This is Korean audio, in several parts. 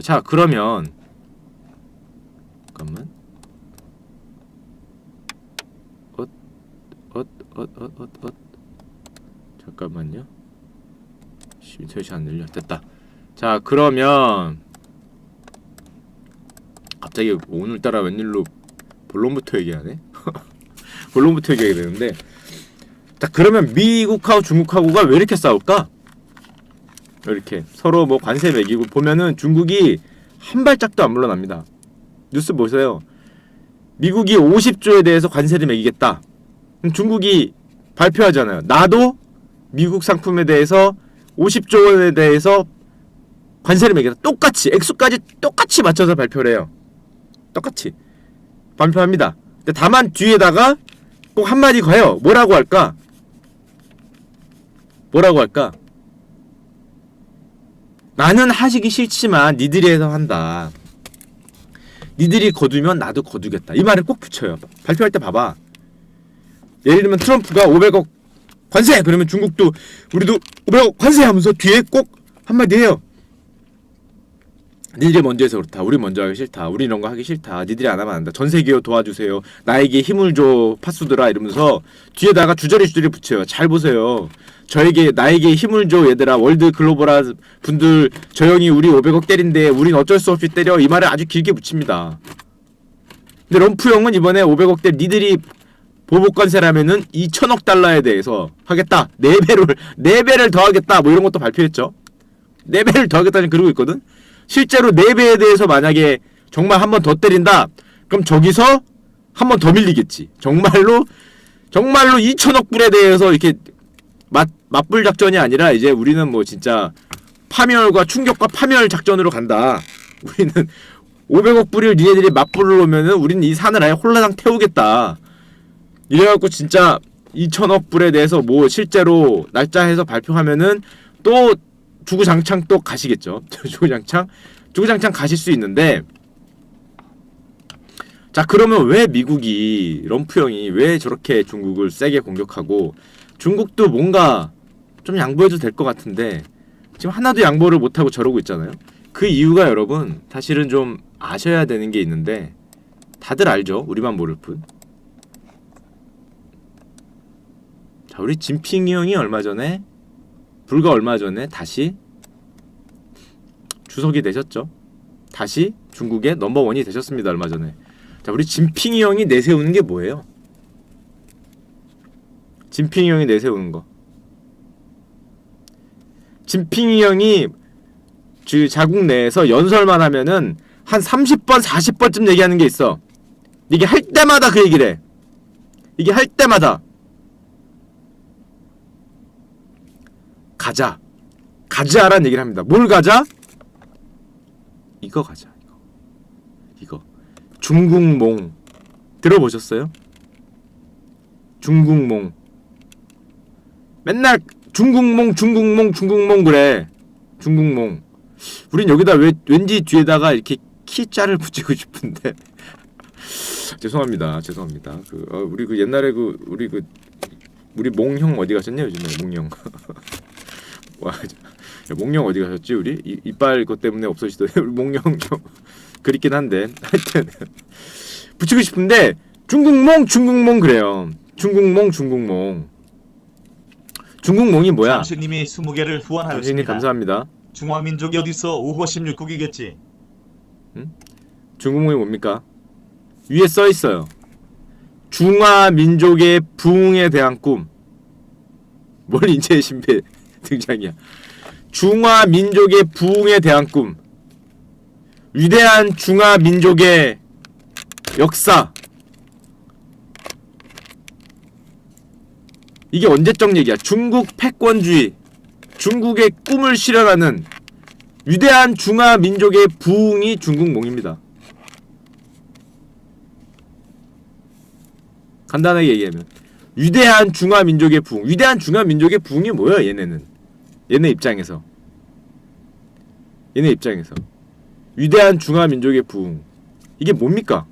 자, 그러면 잠깐만. 잠깐만요. 인터넷이 안 들려. 됐다. 자, 그러면 갑자기 오늘따라 웬일로 본론부터 얘기하네? 본론부터 얘기해야 되는데, 자, 그러면 미국하고 중국하고가 왜 이렇게 싸울까? 이렇게 서로 뭐 관세 매기고 보면은 중국이 한 발짝도 안 물러납니다. 뉴스 보세요. 미국이 50조에 대해서 관세를 매기겠다. 그럼 중국이 발표하잖아요. 나도 미국 상품에 대해서 50조 원에 대해서 관세를 매기겠다. 똑같이 액수까지 똑같이 맞춰서 발표를 해요. 똑같이 발표합니다. 근데 다만 뒤에다가 꼭 한마디 가요. 뭐라고 할까? 뭐라고 할까? 나는 하시기 싫지만 니들이 해서 한다. 니들이 거두면 나도 거두겠다. 이 말을 꼭 붙여요. 발표할 때 봐봐. 예를 들면 트럼프가 500억 관세! 그러면 중국도 우리도 500억 관세! 하면서 뒤에 꼭 한마디 해요. 니들이 먼저 해서 그렇다. 우리 먼저 하기 싫다. 우리 이런 거 하기 싫다. 니들이 안 하면 안 된다. 전세계요 도와주세요. 나에게 힘을 줘 파수들아 이러면서 뒤에다가 주저리 붙여요. 잘 보세요. 나에게 힘을 줘 얘들아. 월드 글로벌아 분들 저 형이 우리 500억 때린데 우린 어쩔 수 없이 때려. 이 말을 아주 길게 붙입니다. 근데 럼프 형은 이번에 500억 때 니들이 보복관세라면은 2천억 달러에 대해서 하겠다. 4배를 더 하겠다. 뭐 이런 것도 발표했죠. 4배를 더 하겠다는 그러고 있거든. 실제로 4배에 대해서 만약에 정말 한 번 더 때린다. 그럼 저기서 한 번 더 밀리겠지. 정말로 2천억 불에 대해서 이렇게 맞불 작전이 아니라 이제 우리는 뭐 진짜 파멸과 충격과 파멸 작전으로 간다. 우리는 500억 불을 니네들이 맞불을 놓으면은 우리는 이 산을 아예 홀라당 태우겠다. 이래갖고 진짜 2천억 불에 대해서 뭐 실제로 날짜해서 발표하면은 또 주구장창 또 가시겠죠. 주구장창 가실 수 있는데, 자, 그러면 왜 미국이 럼프 형이 왜 저렇게 중국을 세게 공격하고 중국도 뭔가 좀 양보해도 될 것 같은데 지금 하나도 양보를 못하고 저러고 있잖아요. 그 이유가 여러분 사실은 좀 아셔야 되는 게 있는데 다들 알죠? 우리만 모를 뿐. 자, 우리 진핑이 형이 불과 얼마 전에 다시 주석이 되셨죠. 다시 중국의 넘버원이 되셨습니다. 얼마 전에. 자, 우리 진핑이 형이 내세우는 게 뭐예요? 진핑이 형이 내세우는 거. 진핑이 형이 자국 내에서 연설만 하면은 한 30번, 40번쯤 얘기하는 게 있어. 이게 할 때마다 그 얘기를 해. 이게 할 때마다 가자라는 얘기를 합니다. 뭘 가자? 이거 가자. 이거. 중국몽 들어보셨어요? 중국몽. 맨날 중국몽 그래. 중국몽. 우린 여기다 왠지 뒤에다가 이렇게 키자를 붙이고 싶은데. 죄송합니다. 우리 옛날에 우리 몽형 어디 가셨냐 요즘에 몽형. 와, 몽형 어디 가셨지 우리? 이빨 것 때문에 없어지더니 우리 몽형 좀 그립긴 한데 하여튼 붙이고 싶은데 중국몽 그래요. 중국몽이 뭐야? 장식님이 20개를 후원하였습니다. 장식님 감사합니다. 중화민족이 어딨어? 우호 16국이겠지. 응? 중국몽이 뭡니까? 위에 써있어요. 중화민족의 부흥에 대한 꿈. 뭘 인체의 신비 등장이야. 중화민족의 부흥에 대한 꿈. 위대한 중화민족의 역사. 이게 언제적 얘기야? 중국 패권주의. 중국의 꿈을 실현하는 위대한 중화민족의 부흥이 중국몽입니다. 간단하게 얘기하면 위대한 중화민족의 부흥. 위대한 중화민족의 부흥이 뭐야 얘네 입장에서 위대한 중화민족의 부흥 이게 뭡니까?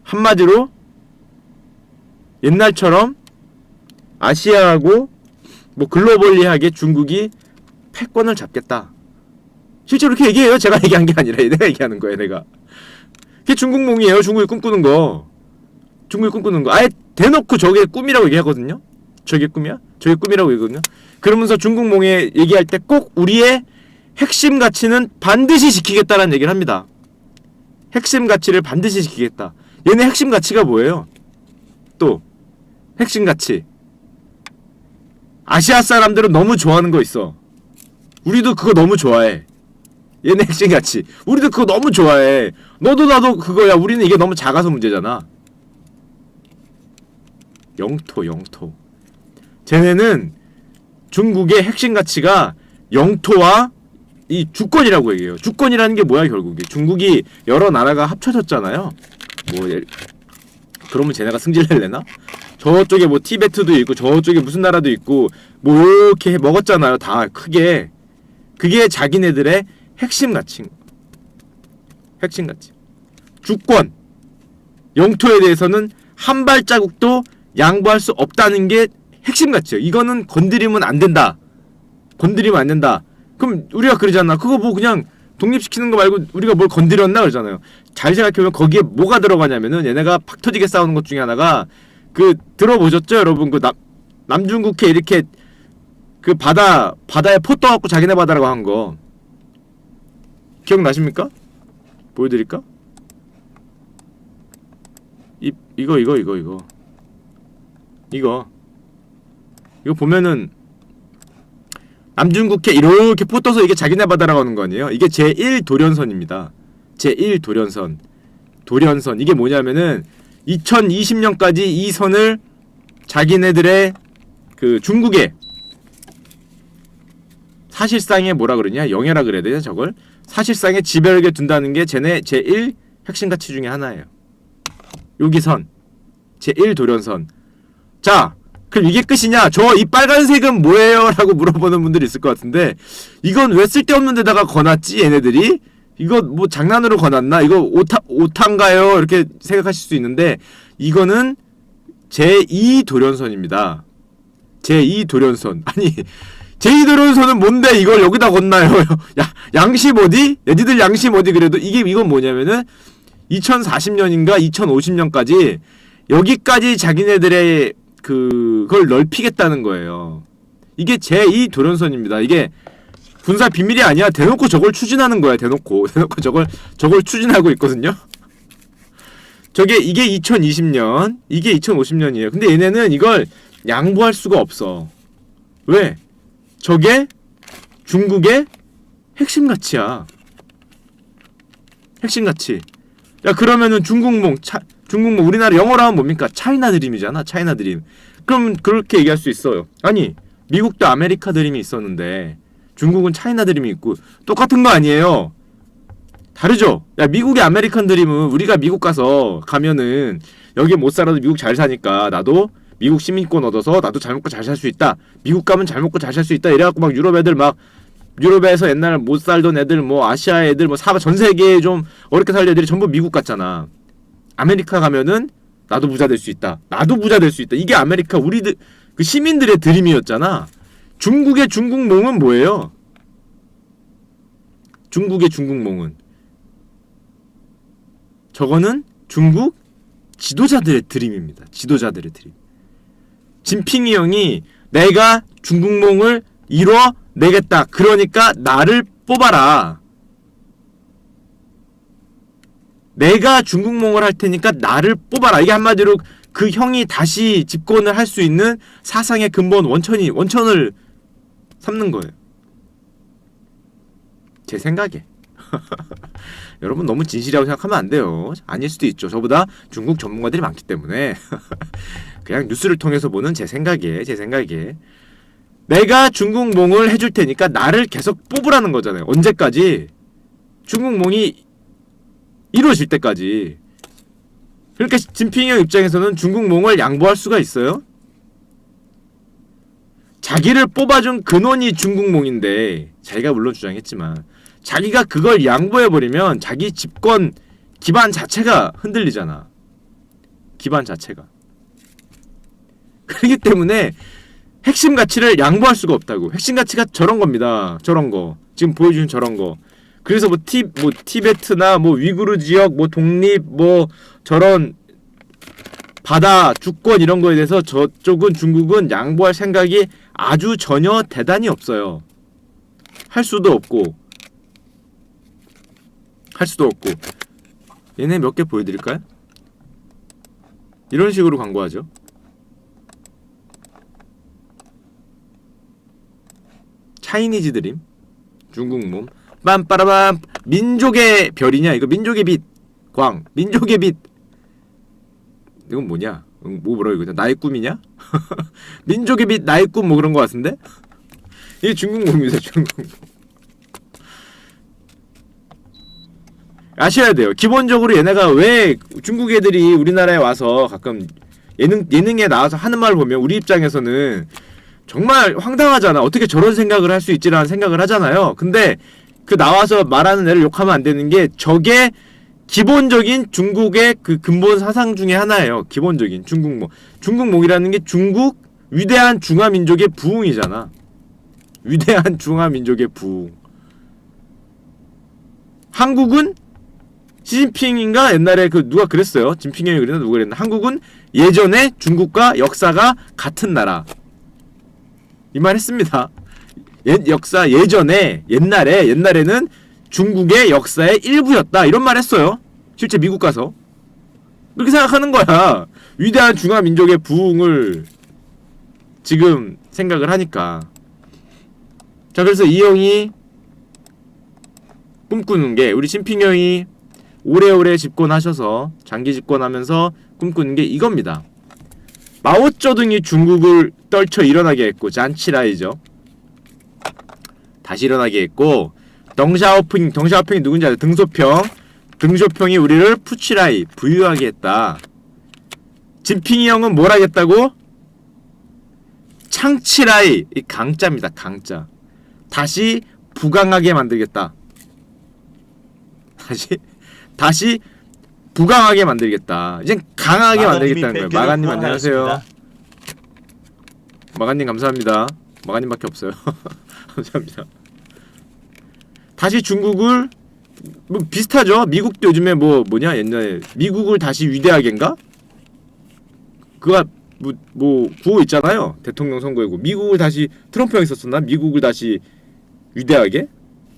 한마디로 옛날처럼 아시아하고 뭐 글로벌리하게 중국이 패권을 잡겠다. 실제로 이렇게 얘기해요. 제가 얘기한 게 아니라 얘네가 얘기하는 거예요. 얘네가. 그게 중국몽이에요. 중국이 꿈꾸는 거. 중국이 꿈꾸는 거. 아예 대놓고 저게 꿈이라고 얘기하거든요. 저게 꿈이야? 저게 꿈이라고 얘기하거든요. 그러면서 중국몽에 얘기할 때 꼭 우리의 핵심 가치는 반드시 지키겠다라는 얘기를 합니다. 핵심 가치를 반드시 지키겠다. 얘네 핵심 가치가 뭐예요? 또 핵심 가치. 아시아 사람들은 너무 좋아하는 거 있어. 우리도 그거 너무 좋아해. 얘네 핵심 가치. 우리도 그거 너무 좋아해. 너도 나도 그거야. 우리는 이게 너무 작아서 문제잖아. 영토. 쟤네는 중국의 핵심 가치가 영토와 이 주권이라고 얘기해요. 주권이라는 게 뭐야 결국에. 중국이 여러 나라가 합쳐졌잖아요. 그러면 쟤네가 승질낼래나? 저쪽에 뭐 티베트도 있고 저쪽에 무슨 나라도 있고 뭐 이렇게 먹었잖아요. 다 크게. 그게 자기네들의 핵심 가치인 거야. 핵심 가치. 주권. 영토에 대해서는 한 발자국도 양보할 수 없다는 게 핵심 가치예요. 이거는 건드리면 안 된다. 건드리면 안 된다. 그럼 우리가 그러잖아. 그거 뭐 그냥 독립시키는 거 말고 우리가 뭘 건드렸나 그러잖아요. 잘 생각해보면 거기에 뭐가 들어가냐면은 얘네가 팍 터지게 싸우는 것 중에 하나가 그 들어보셨죠 여러분? 그 남중국해 이렇게 그 바다에 포 떠갖고 자기네 바다라고 한 거 기억나십니까? 보여드릴까? 이거 보면은 남중국해 이렇게 포 떠서 이게 자기네 바다라고 하는 거 아니에요? 이게 제1도련선입니다. 제1도련선. 도련선. 이게 뭐냐면은 2020년까지 이 선을 자기네들의 그 중국에 사실상의 뭐라 그러냐? 영해라 그래야 되냐 저걸? 사실상의 지배력에 둔다는 게 쟤네 제1 핵심 가치 중에 하나예요. 여기 선. 제1도련선. 자, 그럼 이게 끝이냐? 저 이 빨간색은 뭐예요? 라고 물어보는 분들이 있을 것 같은데 이건 왜 쓸데없는 데다가 거놨지 얘네들이? 이거 뭐 장난으로 거놨나? 이거 오탄가요? 이렇게 생각하실 수 있는데 이거는 제2도련선입니다. 제2도련선. 아니 제2도련선은 뭔데 이걸 여기다 건나요? 양심 어디? 얘네들 양심 어디? 그래도 이건 뭐냐면은 2040년인가 2050년까지 여기까지 자기네들의 그걸 넓히겠다는 거예요. 이게 제2도련선입니다. 이게 군사 비밀이 아니야. 대놓고 저걸 추진하는 거야. 대놓고 저걸 추진하고 있거든요. 이게 2020년, 이게 2050년이에요. 근데 얘네는 이걸 양보할 수가 없어. 왜? 저게 중국의 핵심 가치야. 핵심 가치. 야 그러면은 중국몽 우리나라 영어로 하면 뭡니까? 차이나 드림이잖아. 차이나 드림. 그럼 그렇게 얘기할 수 있어요. 아니 미국도 아메리카 드림이 있었는데 중국은 차이나 드림이 있고 똑같은 거 아니에요? 다르죠? 야 미국의 아메리칸 드림은 우리가 미국 가면은 여기 못 살아도 미국 잘 사니까 나도 미국 시민권 얻어서 나도 잘 먹고 잘 살 수 있다. 미국 가면 잘 먹고 잘 살 수 있다. 이래갖고 막 유럽 애들 막 유럽에서 옛날 못 살던 애들 뭐 아시아 애들 뭐 전 세계에 좀 어렵게 살던 애들이 전부 미국 갔잖아. 아메리카 가면은 나도 부자 될 수 있다. 나도 부자 될 수 있다. 이게 아메리카 우리들 그 시민들의 드림이었잖아. 중국의 중국몽은 뭐예요? 중국의 중국몽은 저거는 중국 지도자들의 드림입니다. 지도자들의 드림. 진핑이 형이 내가 중국몽을 이뤄내겠다. 그러니까 나를 뽑아라. 내가 중국몽을 할 테니까 나를 뽑아라. 이게 한마디로 그 형이 다시 집권을 할 수 있는 사상의 근본 원천을 삼는 거예요. 제 생각에. 여러분 너무 진실이라고 생각하면 안 돼요. 아닐 수도 있죠. 저보다 중국 전문가들이 많기 때문에 그냥 뉴스를 통해서 보는 제 생각에 내가 중국몽을 해줄 테니까 나를 계속 뽑으라는 거잖아요. 언제까지? 중국몽이 이루어질 때까지. 그러니까 진핑이 형 입장에서는 중국몽을 양보할 수가 있어요? 자기를 뽑아준 근원이 중국몽인데 자기가 물론 주장했지만 자기가 그걸 양보해버리면 자기 집권 기반 자체가 흔들리잖아. 기반 자체가. 그렇기 때문에 핵심 가치를 양보할 수가 없다고. 핵심 가치가 저런 겁니다. 저런 거. 지금 보여주신 저런 거. 그래서 뭐 티베트나 뭐 위구르 지역 뭐 독립 뭐 저런 바다 주권 이런 거에 대해서 저쪽은 중국은 양보할 생각이 아주 전혀 대단히 없어요. 할 수도 없고 얘네 몇 개 보여드릴까요? 이런 식으로 광고하죠. 차이니즈 드림, 중국 몸, 빰빠라밤, 민족의 별이냐 이거 민족의 빛, 광, 민족의 빛. 이건 뭐냐? 뭐라 이거 나의 꿈이냐? 민족의 빛, 나의 꿈 뭐 그런 거 같은데? 이게 중국 몸입니다, 중국 몸. 아셔야 돼요. 기본적으로 얘네가 왜 중국 애들이 우리나라에 와서 가끔 예능에 나와서 하는 말 보면 우리 입장에서는 정말 황당하잖아. 어떻게 저런 생각을 할 수 있지라는 생각을 하잖아요. 근데 그 나와서 말하는 애를 욕하면 안 되는 게 저게 기본적인 중국의 그 근본 사상 중에 하나예요. 기본적인 중국몽. 중국몽이라는 게 중국 위대한 중화민족의 부흥이잖아. 위대한 중화민족의 부흥. 한국은 시진핑인가 옛날에 그 누가 그랬어요. 진핑형이 그랬나 누가 그랬나. 한국은 예전에 중국과 역사가 같은 나라. 이 말 했습니다. 역사 예전에 옛날에는 중국의 역사의 일부였다 이런 말 했어요. 실제 미국 가서 그렇게 생각하는 거야. 위대한 중화민족의 부흥을 지금 생각을 하니까. 자, 그래서 이 형이 꿈꾸는 게 우리 진핑 형이 오래오래 집권하셔서 장기 집권하면서 꿈꾸는 게 이겁니다. 마오쩌둥이 중국을 떨쳐 일어나게 했고 잔치라이죠. 다시 일어나게 했고 덩샤오핑이 누군지 아세요? 등소평이 우리를 푸치라이 부유하게 했다. 진핑이 형은 뭘 하겠다고? 창치라이 이 강자입니다. 강자. 다시 부강하게 만들겠다. 다시 부강하게 만들겠다. 이젠 강하게 만들겠다는 거예요. 마가님 안녕하세요. 마가님 감사합니다. 마가님밖에 없어요. 감사합니다. 다시 중국을 뭐 비슷하죠. 미국도 요즘에 뭐냐 옛날에 미국을 다시 위대하게인가? 그가 뭐 구호 있잖아요. 대통령 선거이고 미국을 다시 트럼프 형이 썼었나? 미국을 다시 위대하게?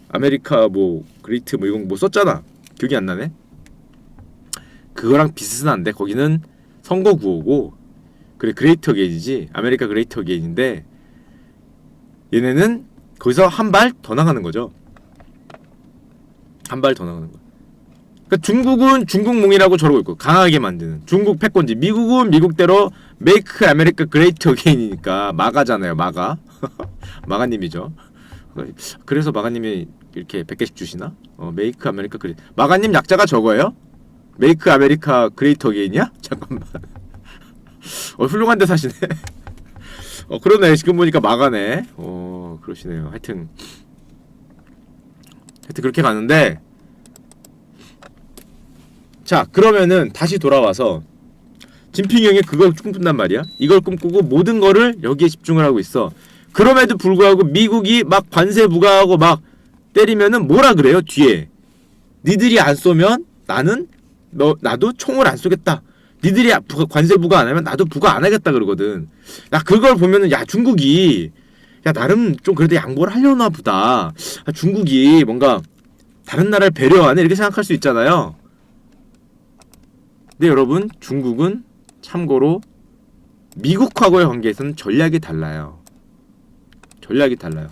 아메리카 뭐 그레이트 뭐 이건 뭐 썼잖아. 기억이 안 나네. 그거랑 비슷한데 거기는 선거 구호고 그래 그레이트 어게인이지. 아메리카 그레이트 어게인인데 얘네는 거기서 한 발 더 나가는 거죠. 한 발 더 나가는 거. 그러니까 중국은 중국몽이라고 저러고 있고 강하게 만드는 중국 패권지. 미국은 미국대로 메이크 아메리카 그레이트 어게인이니까 마가잖아요. 마가. 마가님이죠. 그래서 마가님이 이렇게 100개씩 주시나? 메이크 아메리카 그레이트. 마가님 약자가 저거예요? 메이크 아메리카 그레이트 어게인이야? 잠깐만. 훌륭한 데 사시네. 그러네. 지금 보니까 마가네. 그러시네요. 하여튼 그렇게 가는데 자 그러면은 다시 돌아와서 진핑 형이 그걸 꿈꾼단 말이야. 이걸 꿈꾸고 모든 거를 여기에 집중을 하고 있어. 그럼에도 불구하고 미국이 막 관세 부과하고 막 때리면은 뭐라 그래요 뒤에. 니들이 안 쏘면 나도 총을 안 쏘겠다. 니들이 관세 부과 안 하면 나도 부과 안 하겠다 그러거든. 야 그걸 보면은 야 중국이 야 나름 좀 그래도 양보를 하려나 보다. 중국이 뭔가 다른 나라를 배려하네 이렇게 생각할 수 있잖아요. 근데 여러분 중국은 참고로 미국하고의 관계에서는 전략이 달라요. 전략이 달라요.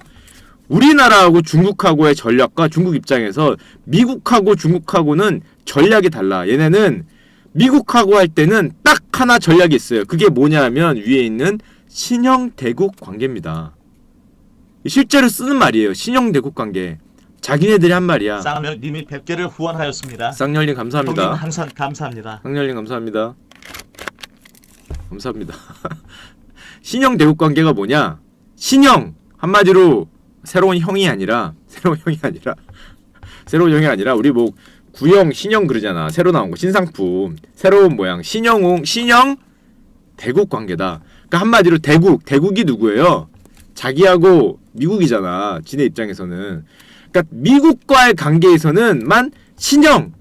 우리나라하고 중국하고의 전략과 중국 입장에서 미국하고 중국하고는 전략이 달라. 얘네는 미국하고 할 때는 딱 하나 전략이 있어요. 그게 뭐냐면 위에 있는 신형대국 관계입니다. 실제로 쓰는 말이에요. 신형대국 관계. 자기네들이 한 말이야. 쌍열님이 100개를 후원하였습니다. 쌍열님 감사합니다. 형님 항상 감사합니다. 쌍열님 감사합니다. 감사합니다. 신형대국 관계가 뭐냐? 신형 한마디로 새로운 형이 아니라 우리 뭐 구형 신형 그러잖아. 새로 나온 거 신상품 새로운 모양 신형 대국 관계다. 그러니까 한마디로 대국이 누구예요? 자기하고 미국이잖아. 지네 입장에서는. 그러니까 미국과의 관계에서는만 신형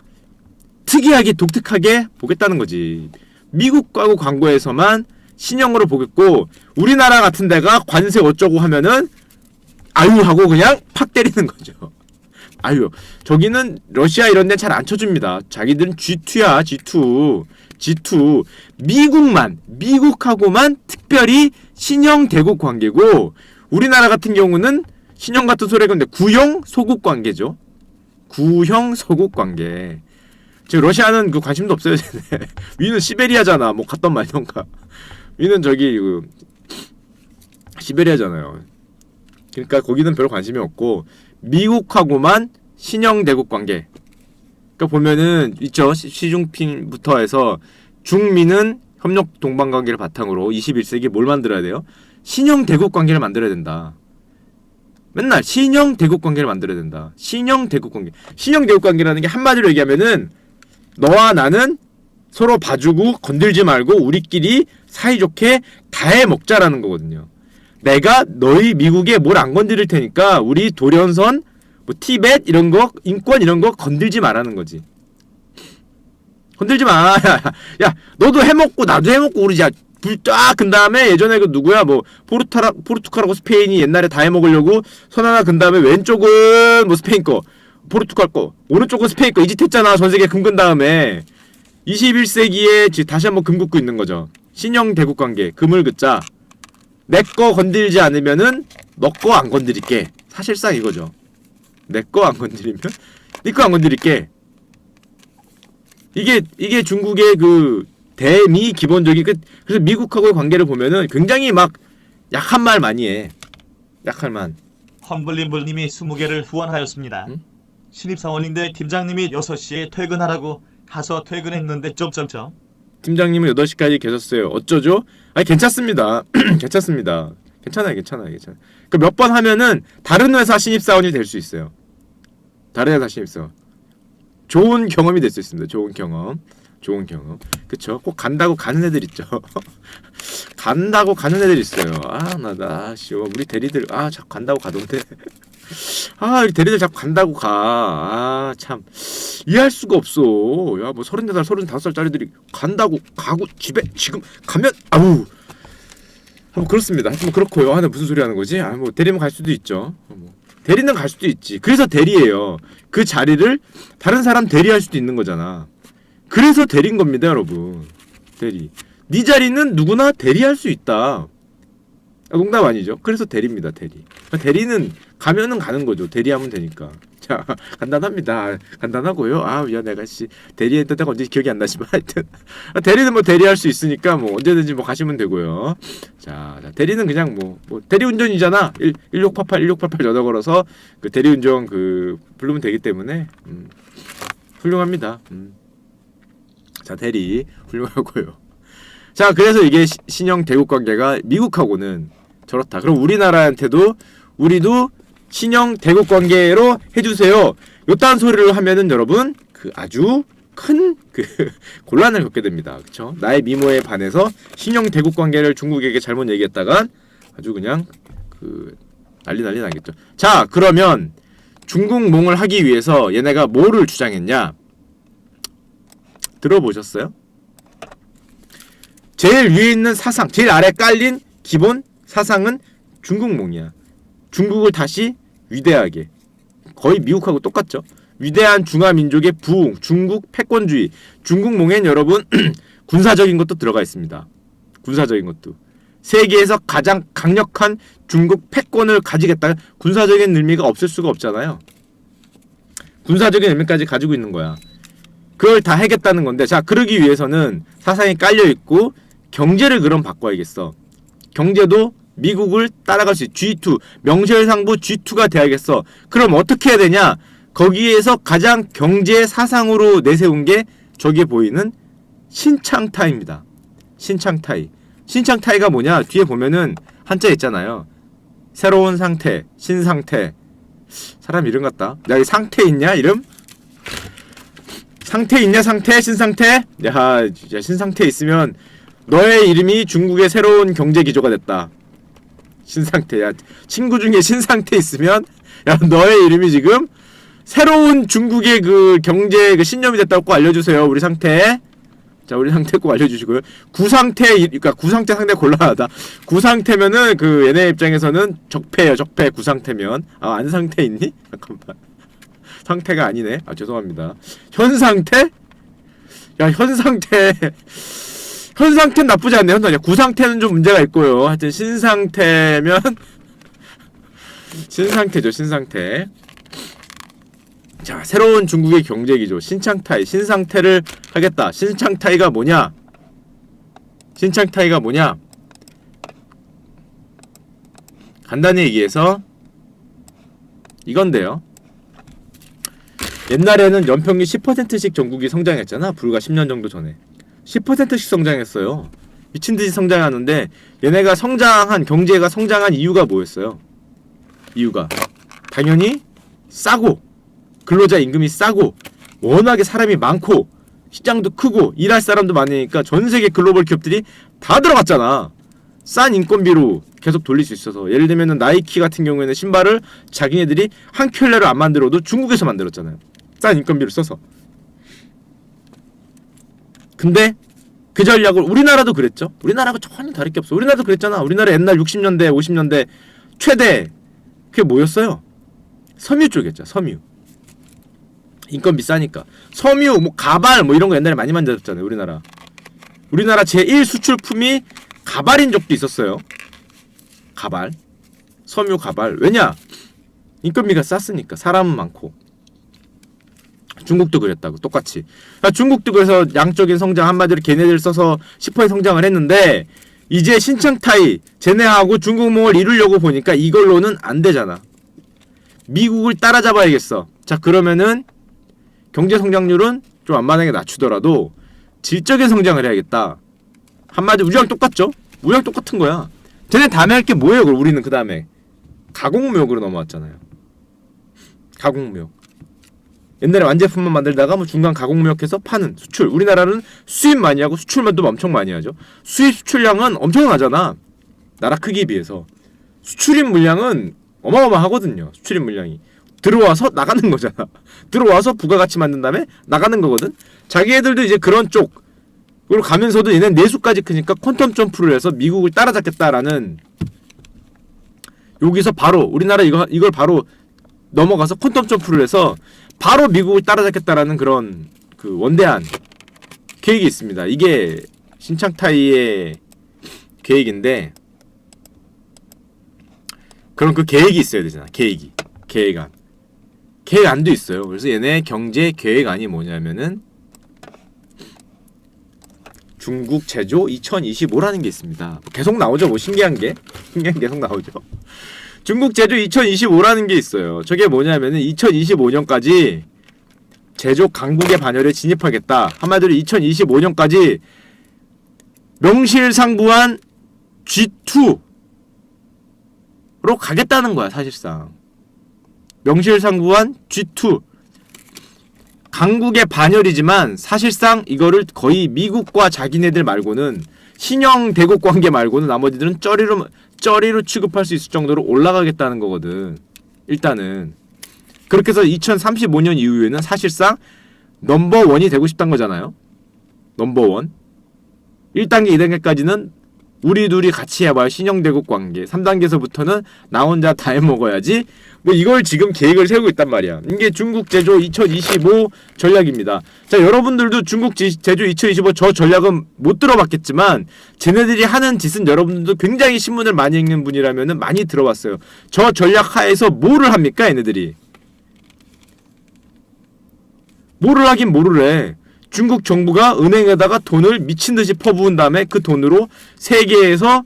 특이하게 독특하게 보겠다는 거지. 미국과의 관계에서만 신형으로 보겠고 우리나라 같은 데가 관세 어쩌고 하면은 아유 하고 그냥 팍 때리는 거죠. 아유 저기는 러시아 이런 데 잘 안 쳐줍니다. 자기들은 G2야 G2 미국하고만 특별히 신형 대국 관계고 우리나라 같은 경우는 신형 같은 소리가 근데 구형 소국 관계죠. 구형 소국 관계. 지금 러시아는 그 관심도 없어요. 위는 시베리아잖아. 뭐 갔던 말던가. 위는 저기 그 시베리아잖아요. 그러니까 거기는 별 관심이 없고 미국하고만 신형 대국 관계. 그러니까 보면은 있죠. 시중핑부터 해서 중미는 협력 동반 관계를 바탕으로 21세기 뭘 만들어야 돼요? 신형 대국 관계를 만들어야 된다. 맨날 신형 대국 관계를 만들어야 된다. 신형 대국 관계. 신형 대국 관계라는 게 한마디로 얘기하면은 너와 나는 서로 봐주고 건들지 말고 우리끼리 사이좋게 다 해먹자라는 거거든요. 내가 너희 미국에 뭘 안 건드릴 테니까 우리 도련선, 뭐 티벳 이런 거, 인권 이런 거 건들지 말라는 거지. 건들지 마. 야, 너도 해먹고 나도 해먹고 우리 야 불쫙 근 다음에 예전에 그 누구야 뭐 포르투갈하고 스페인이 옛날에 다 해먹으려고 손 하나 근 다음에 왼쪽은 뭐 스페인 거, 포르투갈 거, 오른쪽은 스페인 거 이 짓 했잖아. 전 세계 금 근 다음에 21세기에 다시 한번 금 긋고 있는 거죠. 신형 대국 관계 금을 긋자. 내 거 건들지 않으면은 너 거 안 건드릴게. 사실상 이거죠. 내 거 안 건드리면 네 거 안 건드릴게. 이게 중국의 그 대미 기본적인 그래서 미국하고의 관계를 보면은 굉장히 막 약한 말 많이 해. 약한 말. 험블림블님이 20개를 후원하였습니다. 응? 신입사원인데 팀장님이 6시에 퇴근하라고 가서 퇴근했는데 점점점. 팀장님은 8시까지 계셨어요. 어쩌죠? 아니 괜찮습니다. 괜찮습니다. 괜찮아요. 그 몇 번 하면은 다른 회사 신입사원이 될 수 있어요. 다른 회사 신입사원. 좋은 경험이 될 수 있습니다. 좋은 경험. 그쵸? 꼭 간다고 가는 애들 있죠. 간다고 가는 애들 있어요. 우리 대리들 자꾸 간다고 가던데. 우리 대리들 자꾸 간다고 가. 참 이해할 수가 없어. 야, 뭐 34살, 35살짜리들이 간다고 가고 집에 지금 가면 뭐 그렇습니다. 하여튼 뭐 그렇고요. 근데 무슨 소리 하는 거지? 뭐 대리면 갈 수도 있죠. 대리는 갈 수도 있지. 그래서 대리예요. 그 자리를 다른 사람 대리할 수도 있는 거잖아. 그래서 대리인 겁니다, 여러분. 대리. 네 자리는 누구나 대리할 수 있다. 농담 아니죠? 그래서 대리입니다, 대리. 대리는 가면은 가는 거죠. 대리하면 되니까. 자, 간단합니다. 간단하고요. 야, 내가 대리했던 때가 언제 기억이 안 나지만 하여튼 대리는 뭐 대리할 수 있으니까 뭐 언제든지 뭐 가시면 되고요. 자, 대리는 그냥 뭐 대리운전이잖아. 1688 전화 걸어서 그 대리운전 부르면 되기 때문에 훌륭합니다. 자, 대리 훌륭하고요. 자, 그래서 이게 신형 대국 관계가 미국하고는 저렇다. 그럼 우리나라한테도 우리도 신형 대국 관계로 해주세요. 요딴 소리를 하면은 여러분 아주 큰 곤란을 겪게 됩니다. 그쵸? 나의 미모에 반해서 신형 대국 관계를 중국에게 잘못 얘기했다간 아주 그냥 난리 나겠죠. 자, 그러면 중국몽을 하기 위해서 얘네가 뭐를 주장했냐? 들어보셨어요? 제일 위에 있는 사상, 제일 아래 깔린 기본 사상은 중국몽이야. 중국을 다시 위대하게, 거의 미국하고 똑같죠. 위대한 중화민족의 부흥, 중국 패권주의. 중국몽엔 여러분 군사적인 것도 들어가 있습니다. 군사적인 것도. 세계에서 가장 강력한 중국 패권을 가지겠다. 군사적인 의미가 없을 수가 없잖아요. 군사적인 의미까지 가지고 있는 거야. 그걸 다 해겠다는 건데, 자, 그러기 위해서는 사상이 깔려있고 경제를 그럼 바꿔야겠어. 경제도 미국을 따라갈 수 있어. G2, 명실상부 G2가 돼야겠어. 그럼 어떻게 해야 되냐? 거기에서 가장 경제 사상으로 내세운 게 저기에 보이는 신창타이입니다. 신창타이가 뭐냐? 뒤에 보면은 한자 있잖아요. 새로운 상태, 신상태. 사람 이름 같다. 야, 이 상태 있냐? 이름? 상태 있냐? 상태? 신상태? 야, 진짜 신상태 있으면 너의 이름이 중국의 새로운 경제 기조가 됐다. 신상태야. 친구 중에 신상태 있으면 야, 너의 이름이 지금 새로운 중국의 그 경제 그 신념이 됐다고 알려주세요. 우리 상태. 자, 우리 상태 꼭 알려주시고요. 구상태, 그러니까 구상태 상대 곤란하다. 구상태면은 그 얘네 입장에서는 적폐예요. 적폐 구상태면. 아, 안 상태 있니? 잠깐만. 상태가 아니네. 아, 죄송합니다. 현 상태? 야, 현 상태. 현 상태는 나쁘지 않네. 현 상태. 구상태는 좀 문제가 있고요. 하여튼 신상태면 신상태죠. 신상태. 자, 새로운 중국의 경제기조 신창타이 신상태를 하겠다. 신창타이가 뭐냐? 신창타이가 뭐냐? 간단히 얘기해서 이건데요. 옛날에는 연평균 10%씩 전국이 성장했잖아. 불과 10년 정도 전에 10%씩 성장했어요. 미친듯이 성장하는데 얘네가 성장한 경제가 성장한 이유가 뭐였어요? 이유가 당연히 싸고 근로자 임금이 싸고 워낙에 사람이 많고 시장도 크고 일할 사람도 많으니까 전세계 글로벌 기업들이 다 들어갔잖아. 싼 인건비로 계속 돌릴 수 있어서. 예를 들면은 나이키 같은 경우에는 신발을 자기네들이 한 켤레를 안 만들어도 중국에서 만들었잖아요. 싼 인건비를 써서. 근데 그 전략을 우리나라도 그랬죠. 우리나라가 전혀 다를 게 없어. 우리나라도 그랬잖아. 우리나라 옛날 60년대 50년대 최대 그게 뭐였어요? 섬유 쪽이었죠. 섬유. 인건비 싸니까. 섬유, 뭐 가발 뭐 이런 거 옛날에 많이 만들었잖아요. 우리나라 제1 수출품이 가발인 적도 있었어요. 가발. 섬유 가발. 왜냐? 인건비가 쌌으니까. 사람은 많고. 중국도 그랬다고. 똑같이. 그러니까 중국도 그래서 양적인 성장 한마디로 걔네들 써서 10% 성장을 했는데 이제 신창타이 쟤네하고 중국몽을 이루려고 보니까 이걸로는 안 되잖아. 미국을 따라잡아야겠어. 자, 그러면은 경제 성장률은 좀 안마당에 낮추더라도 질적인 성장을 해야겠다. 한마디 우리랑 똑같죠? 우리랑 똑같은 거야. 쟤네 다음에 할 게 뭐예요? 그럼 우리는 그 다음에 가공무역으로 넘어왔잖아요. 가공무역. 옛날에 완제품만 만들다가 뭐 중간 가공무역해서 파는 수출. 우리나라는 수입 많이 하고 수출만도 엄청 많이 하죠. 수입 수출량은 엄청나잖아. 나라 크기에 비해서. 수출입 물량은 어마어마하거든요. 수출입 물량이. 들어와서 나가는 거잖아. 들어와서 부가가치 만든 다음에 나가는 거거든. 자기애들도 이제 그런 쪽으로 가면서도 얘는 내수까지 크니까 퀀텀 점프를 해서 미국을 따라잡겠다라는 여기서 바로 우리나라 이걸 바로 넘어가서 퀀텀 점프를 해서 바로 미국을 따라잡겠다라는 그런 그 원대한 계획이 있습니다. 이게 신창타이의 계획인데 그럼 그 계획이 있어야 되잖아. 계획안. 계획안도 있어요. 그래서 얘네 경제 계획안이 뭐냐면은 중국 제조 2025라는 게 있습니다. 계속 나오죠. 뭐 신기한 게 계속 나오죠. 중국 제조 2025라는 게 있어요. 저게 뭐냐면은 2025년까지 제조 강국의 반열에 진입하겠다. 한마디로 2025년까지 명실상부한 G2로 가겠다는 거야, 사실상. 명실상부한 G2. 강국의 반열이지만 사실상 이거를 거의 미국과 자기네들 말고는 신형 대국 관계 말고는 나머지들은 쩌리로 취급할 수 있을 정도로 올라가겠다는 거거든. 일단은 그렇게 해서 2035년 이후에는 사실상 넘버원이 되고 싶단 거잖아요. 넘버원. 1단계 2단계까지는 우리 둘이 같이 해봐요. 신형대국 관계. 3단계에서부터는 나 혼자 다 해먹어야지. 뭐 이걸 지금 계획을 세우고 있단 말이야. 이게 중국 제조 2025 전략입니다. 자, 여러분들도 중국 제조 2025 저 전략은 못 들어봤겠지만 쟤네들이 하는 짓은 여러분들도 굉장히 신문을 많이 읽는 분이라면 많이 들어봤어요. 저 전략 하에서 뭐를 합니까? 얘네들이 뭐를 하긴 뭐를 해. 중국 정부가 은행에다가 돈을 미친듯이 퍼부은 다음에 그 돈으로 세계에서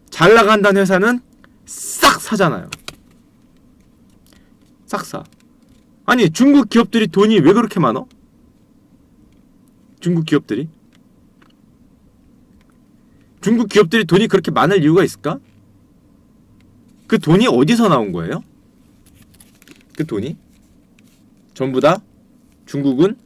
잘 나간다는 회사는 싹 사잖아요. 싹 사. 아니 중국 기업들이 돈이 왜 그렇게 많어? 중국 기업들이 돈이 그렇게 많을 이유가 있을까? 그 돈이 어디서 나온 거예요? 그 돈이? 전부 다 중국은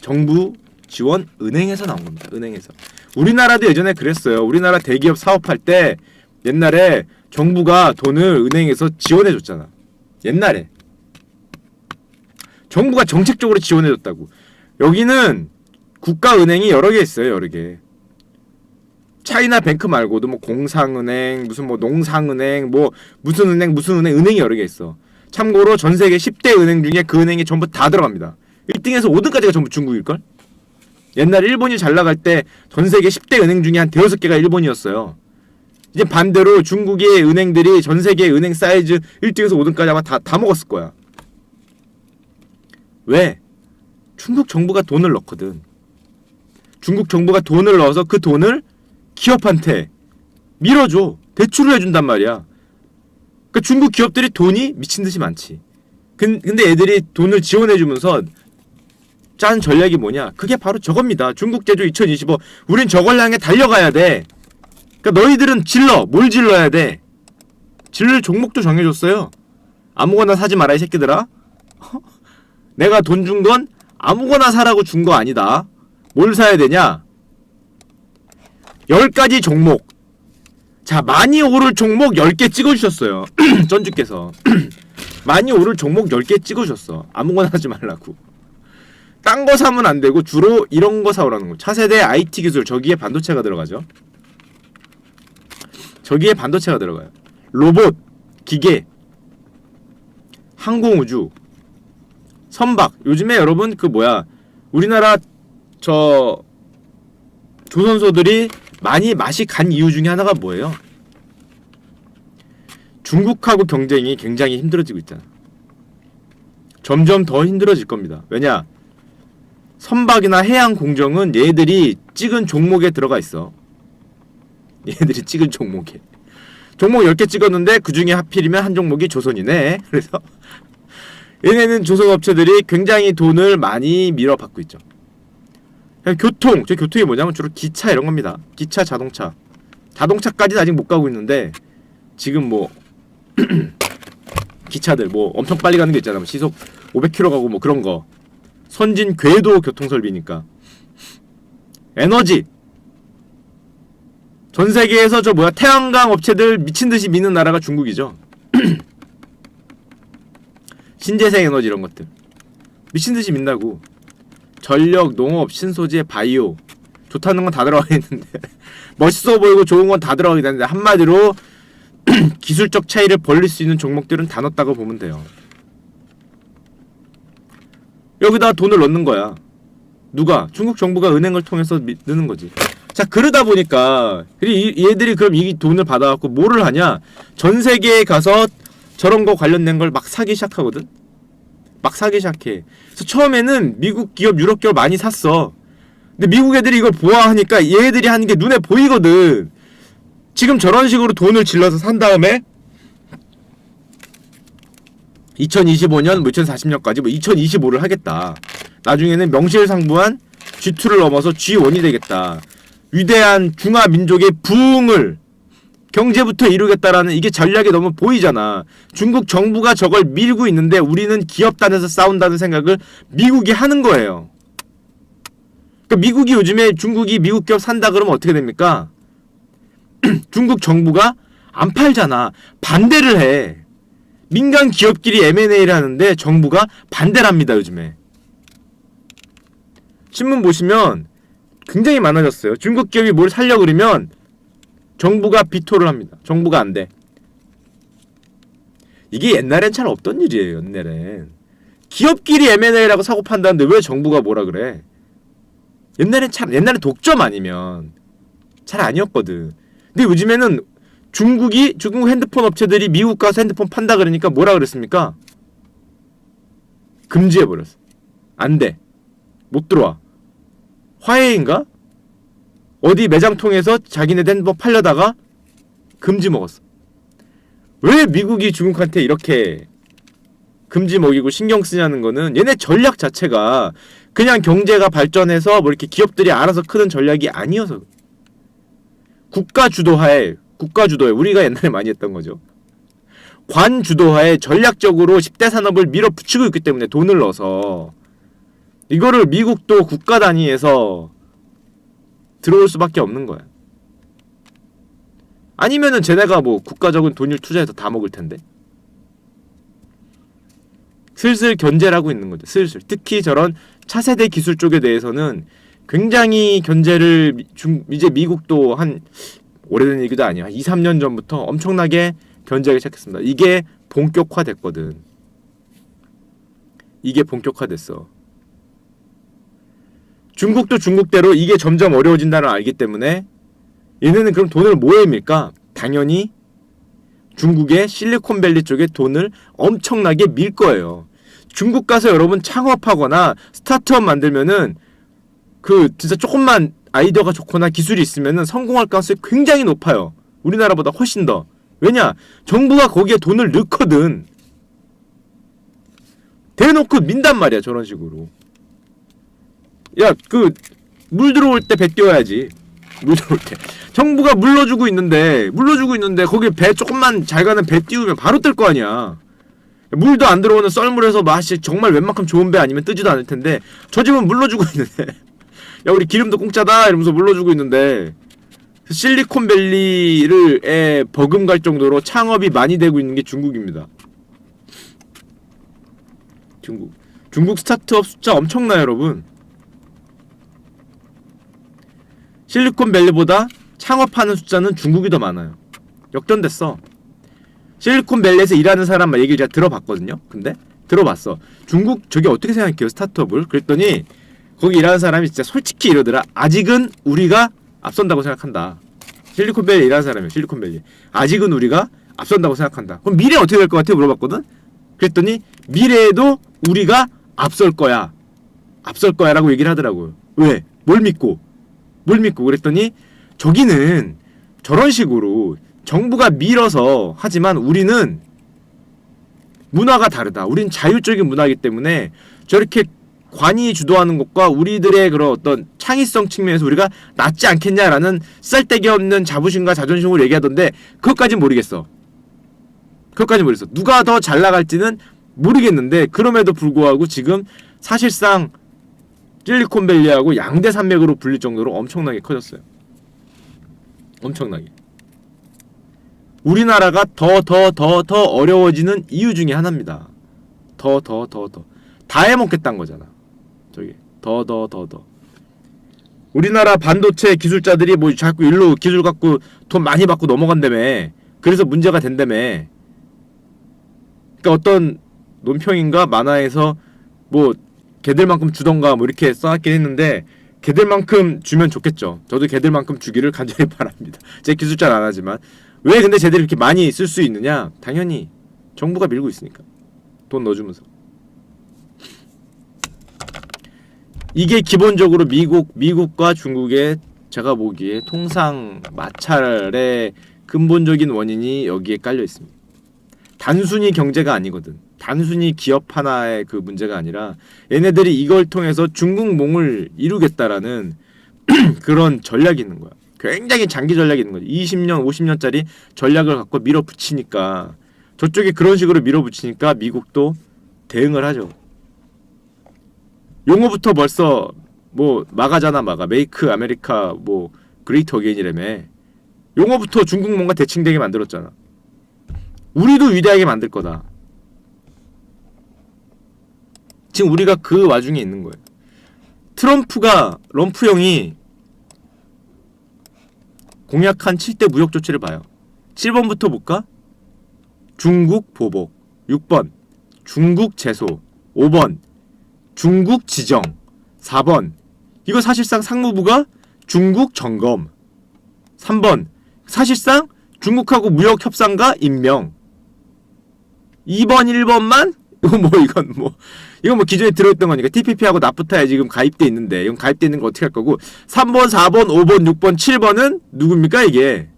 정부 지원 은행에서 나온 겁니다. 은행에서. 우리나라도 예전에 그랬어요. 우리나라 대기업 사업할 때 옛날에 정부가 돈을 은행에서 지원해줬잖아. 옛날에 정부가 정책적으로 지원해줬다고. 여기는 국가은행이 여러 개 있어요. 여러 개. 차이나 뱅크 말고도 뭐 공상은행, 무슨 뭐 농상은행, 뭐 무슨 은행, 은행이 여러 개 있어. 참고로 전 세계 10대 은행 중에 그 은행이 전부 다 들어갑니다. 1등에서 5등까지가 전부 중국일걸? 옛날에 일본이 잘 나갈 때 전 세계 10대 은행 중에 한 대여섯 개가 일본이었어요. 이제 반대로 중국의 은행들이 전 세계 은행 사이즈 1등에서 5등까지 아마 다 먹었을 거야. 왜? 중국 정부가 돈을 넣거든. 중국 정부가 돈을 넣어서 그 돈을 기업한테 밀어줘. 대출을 해준단 말이야. 그러니까 중국 기업들이 돈이 미친듯이 많지. 근데 애들이 돈을 지원해주면서 짠 전략이 뭐냐? 그게 바로 저겁니다. 중국 제조 2025. 우린 저걸 향해 달려가야 돼. 그러니까 너희들은 질러. 뭘 질러야 돼? 질를 종목도 정해줬어요. 아무거나 사지 마라 이 새끼들아. 내가 돈 준 건 아무거나 사라고 준 거 아니다. 뭘 사야 되냐? 10가지 종목. 자, 많이 오를 종목 10개 찍어주셨어요. 전주께서. 많이 오를 종목 10개 찍어주셨어. 아무거나 하지 말라고. 딴 거 사면 안 되고 주로 이런 거 사오라는 거. 차세대 IT 기술. 저기에 반도체가 들어가죠. 저기에 반도체가 들어가요. 로봇, 기계, 항공우주, 선박. 요즘에 여러분 그 뭐야, 우리나라 저 조선소들이 많이 맛이 간 이유 중에 하나가 뭐예요? 중국하고 경쟁이 굉장히 힘들어지고 있잖아. 점점 더 힘들어질 겁니다. 왜냐? 선박이나 해양 공정은 얘들이 찍은 종목에 들어가 있어. 얘들이 찍은 종목에. 종목 10개 찍었는데 그 중에 하필이면 한 종목이 조선이네. 그래서 얘네는 조선업체들이 굉장히 돈을 많이 밀어받고 있죠. 교통, 저 교통이 뭐냐면 주로 기차 이런 겁니다. 기차, 자동차. 자동차까지는 아직 못 가고 있는데 지금 뭐 기차들 뭐 엄청 빨리 가는 게 있잖아. 뭐 시속 500km 가고 뭐 그런 거. 선진 궤도 교통 설비니까. 에너지. 전 세계에서 저 뭐야 태양광 업체들 미친 듯이 미는 나라가 중국이죠. 신재생 에너지 이런 것들 미친 듯이 민다고. 전력, 농업, 신소재, 바이오 좋다는 건 다 들어가 있는데 멋있어 보이고 좋은 건 다 들어가 있는데 한마디로 기술적 차이를 벌릴 수 있는 종목들은 다 넣었다고 보면 돼요. 여기다 돈을 넣는 거야. 누가? 중국 정부가 은행을 통해서 넣는 거지. 자, 그러다 보니까 얘들이 그럼 이 돈을 받아갖고 뭐를 하냐? 전 세계에 가서 저런 거 관련된 걸 막 사기 시작하거든. 막 사기 시작해. 그래서 처음에는 미국 기업, 유럽 기업 많이 샀어. 근데 미국 애들이 이걸 보아하니까 얘들이 하는 게 눈에 보이거든. 지금 저런 식으로 돈을 질러서 산 다음에 2025년, 뭐 2040년까지 뭐 2025를 하겠다. 나중에는 명실상부한 G2를 넘어서 G1이 되겠다. 위대한 중화민족의 부흥을 경제부터 이루겠다라는 이게 전략이 너무 보이잖아. 중국 정부가 저걸 밀고 있는데 우리는 기업단에서 싸운다는 생각을 미국이 하는 거예요. 그러니까 미국이 요즘에 중국이 미국 기업 산다 그러면 어떻게 됩니까? 중국 정부가 안 팔잖아. 반대를 해. 민간 기업끼리 M&A를 하는데 정부가 반대를 합니다. 요즘에 신문 보시면 굉장히 많아졌어요. 중국 기업이 뭘 살려고 그러면 정부가 비토를 합니다. 정부가 안 돼. 이게 옛날엔 잘 없던 일이에요. 옛날엔 기업끼리 M&A라고 사고 판다는데 왜 정부가 뭐라 그래? 옛날엔 독점 아니면 잘 아니었거든. 근데 요즘에는 중국 핸드폰 업체들이 미국 가서 핸드폰 판다 그러니까 뭐라 그랬습니까? 금지해버렸어. 안 돼. 못 들어와. 화웨이인가? 어디 매장 통해서 자기네들 핸드폰 팔려다가 금지 먹었어. 왜 미국이 중국한테 이렇게 금지 먹이고 신경 쓰냐는 거는 얘네 전략 자체가 그냥 경제가 발전해서 뭐 이렇게 기업들이 알아서 크는 전략이 아니어서 국가 주도하에 우리가 옛날에 많이 했던 거죠. 관 주도하에 전략적으로 10대 산업을 밀어붙이고 있기 때문에 돈을 넣어서 이거를 미국도 국가 단위에서 들어올 수밖에 없는 거야. 아니면은 쟤네가 뭐 국가적인 돈을 투자해서 다 먹을 텐데. 슬슬 견제를 하고 있는 거죠. 슬슬. 특히 저런 차세대 기술 쪽에 대해서는 굉장히 견제를 이제 미국도 한 오래된 얘기도 아니야. 2, 3년 전부터 엄청나게 견제하기 시작했습니다. 이게 본격화됐거든. 이게 본격화됐어. 중국도 중국대로 이게 점점 어려워진다는 걸 알기 때문에 얘네는 그럼 돈을 뭐에 밀까? 당연히 중국의 실리콘밸리 쪽에 돈을 엄청나게 밀 거예요. 중국 가서 여러분 창업하거나 스타트업 만들면은 그 진짜 조금만 아이디어가 좋거나 기술이 있으면은 성공할 가능성이 굉장히 높아요. 우리나라보다 훨씬 더. 왜냐? 정부가 거기에 돈을 넣거든. 대놓고 민단 말이야, 저런 식으로. 야, 그 물 들어올 때 배 띄워야지. 물 들어올 때. 정부가 물러주고 있는데 거기 배 조금만 잘 가는 배 띄우면 바로 뜰 거 아니야. 물도 안 들어오는 썰물에서 맛이 정말 웬만큼 좋은 배 아니면 뜨지도 않을 텐데 저 집은 물러주고 있는데 야 우리 기름도 공짜다 이러면서 물러주고 있는데 실리콘밸리를 버금갈 정도로 창업이 많이 되고 있는 게 중국입니다. 중국 스타트업 숫자 엄청나요, 여러분. 실리콘밸리보다 창업하는 숫자는 중국이 더 많아요. 역전됐어. 실리콘밸리에서 일하는 사람 얘기를 제가 들어봤거든요. 근데 들어봤어. 중국 저게 어떻게 생각해요, 스타트업을? 그랬더니 거기 일하는 사람이 진짜 솔직히 이러더라. 아직은 우리가 앞선다고 생각한다. 실리콘밸리 일하는 사람이에요. 실리콘밸리. 아직은 우리가 앞선다고 생각한다. 그럼 미래 어떻게 될 것 같아? 물어봤거든. 그랬더니 미래에도 우리가 앞설 거야. 앞설 거야 라고 얘기를 하더라고요. 왜? 뭘 믿고? 그랬더니 저기는 저런 식으로 정부가 밀어서 하지만 우리는 문화가 다르다. 우린 자율적인 문화이기 때문에 저렇게 관이 주도하는 것과 우리들의 그런 어떤 창의성 측면에서 우리가 낫지 않겠냐라는 쓸데기 없는 자부심과 자존심으로 얘기하던데 그것까진 모르겠어. 누가 더 잘 나갈지는 모르겠는데 그럼에도 불구하고 지금 사실상 실리콘밸리하고 양대 산맥으로 불릴 정도로 엄청나게 커졌어요. 엄청나게. 우리나라가 더 어려워지는 이유 중에 하나입니다. 더. 다 해먹겠다는 거잖아. 저기 더. 우리나라 반도체 기술자들이 뭐 자꾸 일로 기술 갖고 돈 많이 받고 넘어간다며. 그래서 문제가 된다며. 그러니까 어떤 논평인가 만화에서 뭐 걔들만큼 주던가 뭐 이렇게 써놨긴 했는데 걔들만큼 주면 좋겠죠. 저도 걔들만큼 주기를 간절히 바랍니다. 제 기술자는 안 하지만 왜 근데 쟤들이 이렇게 많이 쓸 수 있느냐? 당연히 정부가 밀고 있으니까. 돈 넣어주면서. 이게 기본적으로 미국과 중국의 제가 보기에 통상 마찰의 근본적인 원인이 여기에 깔려 있습니다. 단순히 경제가 아니거든. 단순히 기업 하나의 그 문제가 아니라 얘네들이 이걸 통해서 중국몽을 이루겠다라는 그런 전략이 있는 거야. 굉장히 장기 전략이 있는 거지. 20년, 50년짜리 전략을 갖고 밀어붙이니까 저쪽이 그런 식으로 밀어붙이니까 미국도 대응을 하죠. 용어부터 벌써 뭐 마가잖아. 메이크 아메리카 뭐 그레이트 어게인이라며. 용어부터 중국몽과 대칭되게 만들었잖아. 우리도 위대하게 만들 거다. 지금 우리가 그 와중에 있는 거예요. 럼프 형이 공약한 7대 무역 조치를 봐요. 7번부터 볼까? 중국 보복, 6번 중국 제소, 5번 중국 지정, 4번 이거 사실상 상무부가 중국 점검, 3번 사실상 중국하고 무역 협상가 임명, 2번 1번만 이건 뭐 기존에 들어있던 거니까 TPP하고 나프타에 지금 가입돼 있는데 이건 가입돼 있는 거 어떻게 할 거고 3번, 4번, 5번, 6번, 7번은 누굽니까 이게?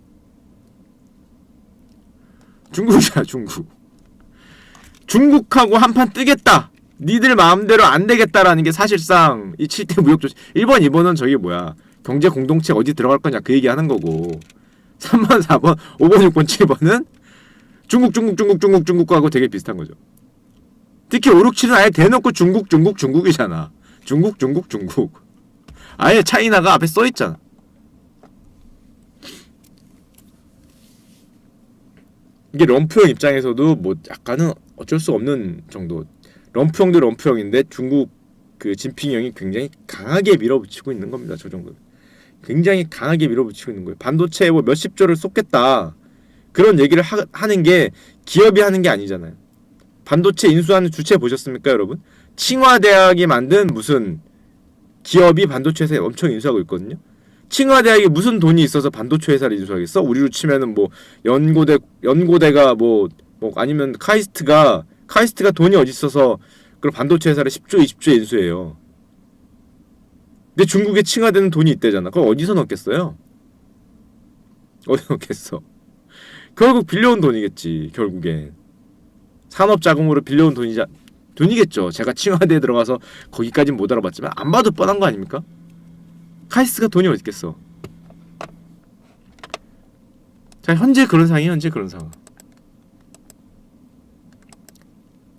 중국이야 중국. 중국하고 한판 뜨겠다. 니들 마음대로 안 되겠다라는 게 사실상 이 7대 무역 조치. 1번, 2번은 저기 뭐야 경제 공동체 어디 들어갈 거냐 그 얘기 하는 거고 3번, 4번, 5번, 6번, 7번은 중국하고 되게 비슷한 거죠. 특히 5, 6, 7은 아예 대놓고 중국이잖아. 중국. 아예 차이나가 앞에 써있잖아. 이게 럼프형 입장에서도 뭐 약간은 어쩔 수 없는 정도. 럼프형도 럼프형인데 중국 그 진핑 형이 굉장히 강하게 밀어붙이고 있는 겁니다. 저 정도. 굉장히 강하게 밀어붙이고 있는 거예요. 반도체에 뭐 몇십 조를 쏟겠다. 그런 얘기를 하는 게 기업이 하는 게 아니잖아요. 반도체 인수하는 주체 보셨습니까, 여러분? 칭화대학이 만든 무슨 기업이 반도체 회사에 엄청 인수하고 있거든요. 칭화대학이 무슨 돈이 있어서 반도체 회사를 인수하겠어? 우리로 치면은 뭐 연고대가 뭐 아니면 카이스트가 돈이 어디 있어서 그런 반도체 회사를 10조 20조 인수해요. 근데 중국에 칭화대는 돈이 있대잖아. 그럼 어디서 넣겠어요? 어디 넣겠어? 결국 빌려온 돈이겠지. 결국엔 산업 자금으로 빌려온 돈이겠죠. 제가 칭화대에 들어가서 거기까진 못 알아봤지만 안 봐도 뻔한 거 아닙니까? 카이스트가 돈이 어디 있겠어? 자, 현재 그런 상황이에요. 현재 그런 상황.